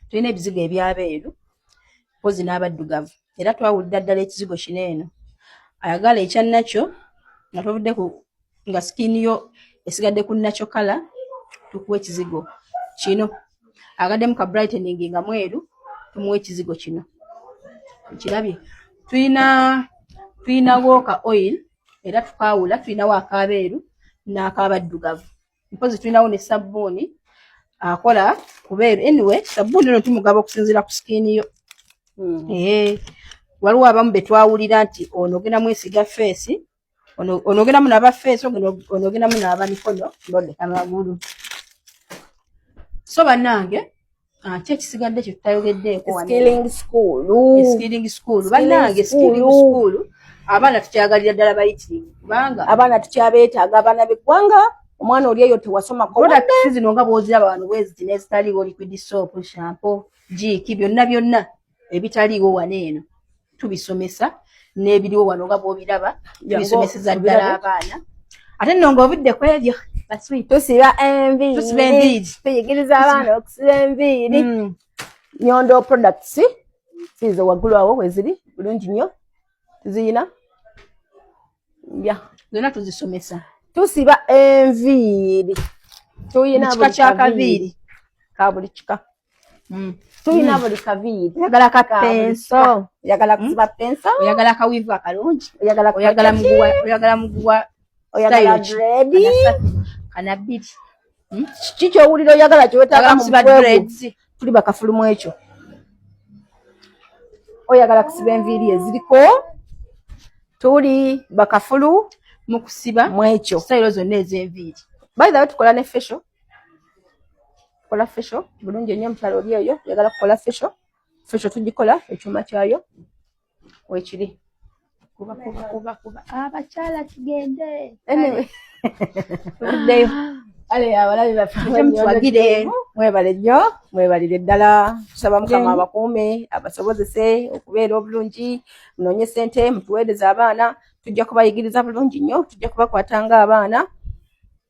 Tulina ebizigo ebyabeeru pozi n'abaddugavu. Era twawulira ddala ekizigo kino eno. Ayagala ekyannakyo nga tuvudde ku nga skin yo esigadde ku nnakyo kala tukuwa ekizigo kino. Agaddemu ka brightening nga mweru tumuwa ekizigo kino. Kirabye. Tulina woka oil era tukawula tulinawo akabeeru n'akabaddugavu. Mpozi tulinawo ne sabbuuni akola kubeeru. Anyway, sabbuuni ono tumugaba okusinziira ku skin yo. Waliwo abamu be twawulira nti ono ogenda mwesiga face, ono ogendamu n'aba face, ono ogendamu n'aba mikono, amagulu. So bannange, ki ekisigadde kye tutayogeddeeko wano? Skilling school. Bannange, skilling school. Abaana tukyagalira ddala bayitirivu. Kubanga abaana tukyabeetaaga abaana b'eggwanga. Omwana oli eyo tewasomako. Products zino nga bw'oziraba wano bweziti n'ezitaliiwo liquid soap, shampoo, jiki, byonna ebitaliiwo wano eno. Tubisomesa n'ebiriwo wano nga bw'obiraba. Tubisomeseza ddala abaana. Ate nno ng'obudde ku ebyo. Tusiba enviiri. Tuyigiriza abaana okusiba enviiri. Nnyondo products. Siizo waggulu awo weziri. Bulungi nnyo. Tuziyina. Zonna tuzisomesa. Tusiba enviiri. Tuyina buli kaviiri ka buli kika. Tuyina buli kaviiri. Oyagala ka penso. Oyagala kusiba penso. Oyagala ka wivu akalungi. Oyagala muguwa. Oyagala dread. Kana bbiri. Kiki owulira oyagala ky'otaaga mu dreads. Tuli bakafulumu ekyo. Oyagala kusiba enviiri eziriko. Tuli bakafulu mu kusiba mwekyo. Style zonna ez'enviiri. By the way tukola ne facial. Tukola facial. Bulungi nnyo mutalo oli eyo. Oyagala kukola facial. Facial tugikola ekyuma kyayo. Weekiri. Kuba. Abakyala tugende. Anyway. Tuddeyo. Ale abalabi baffe mwebale nnyo, mwebalire ddala. Tusaba Mukama abakuume, abasobozese okubeera obulungi, munoonye ssente, mutuweereze abaana, tujja kubayigiriza bulungi nnyo, tujja kubakwata ng'abaana,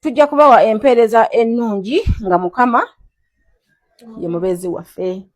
tujja kubawa empeereza ennungi nga Mukama ye mubeezi waffe.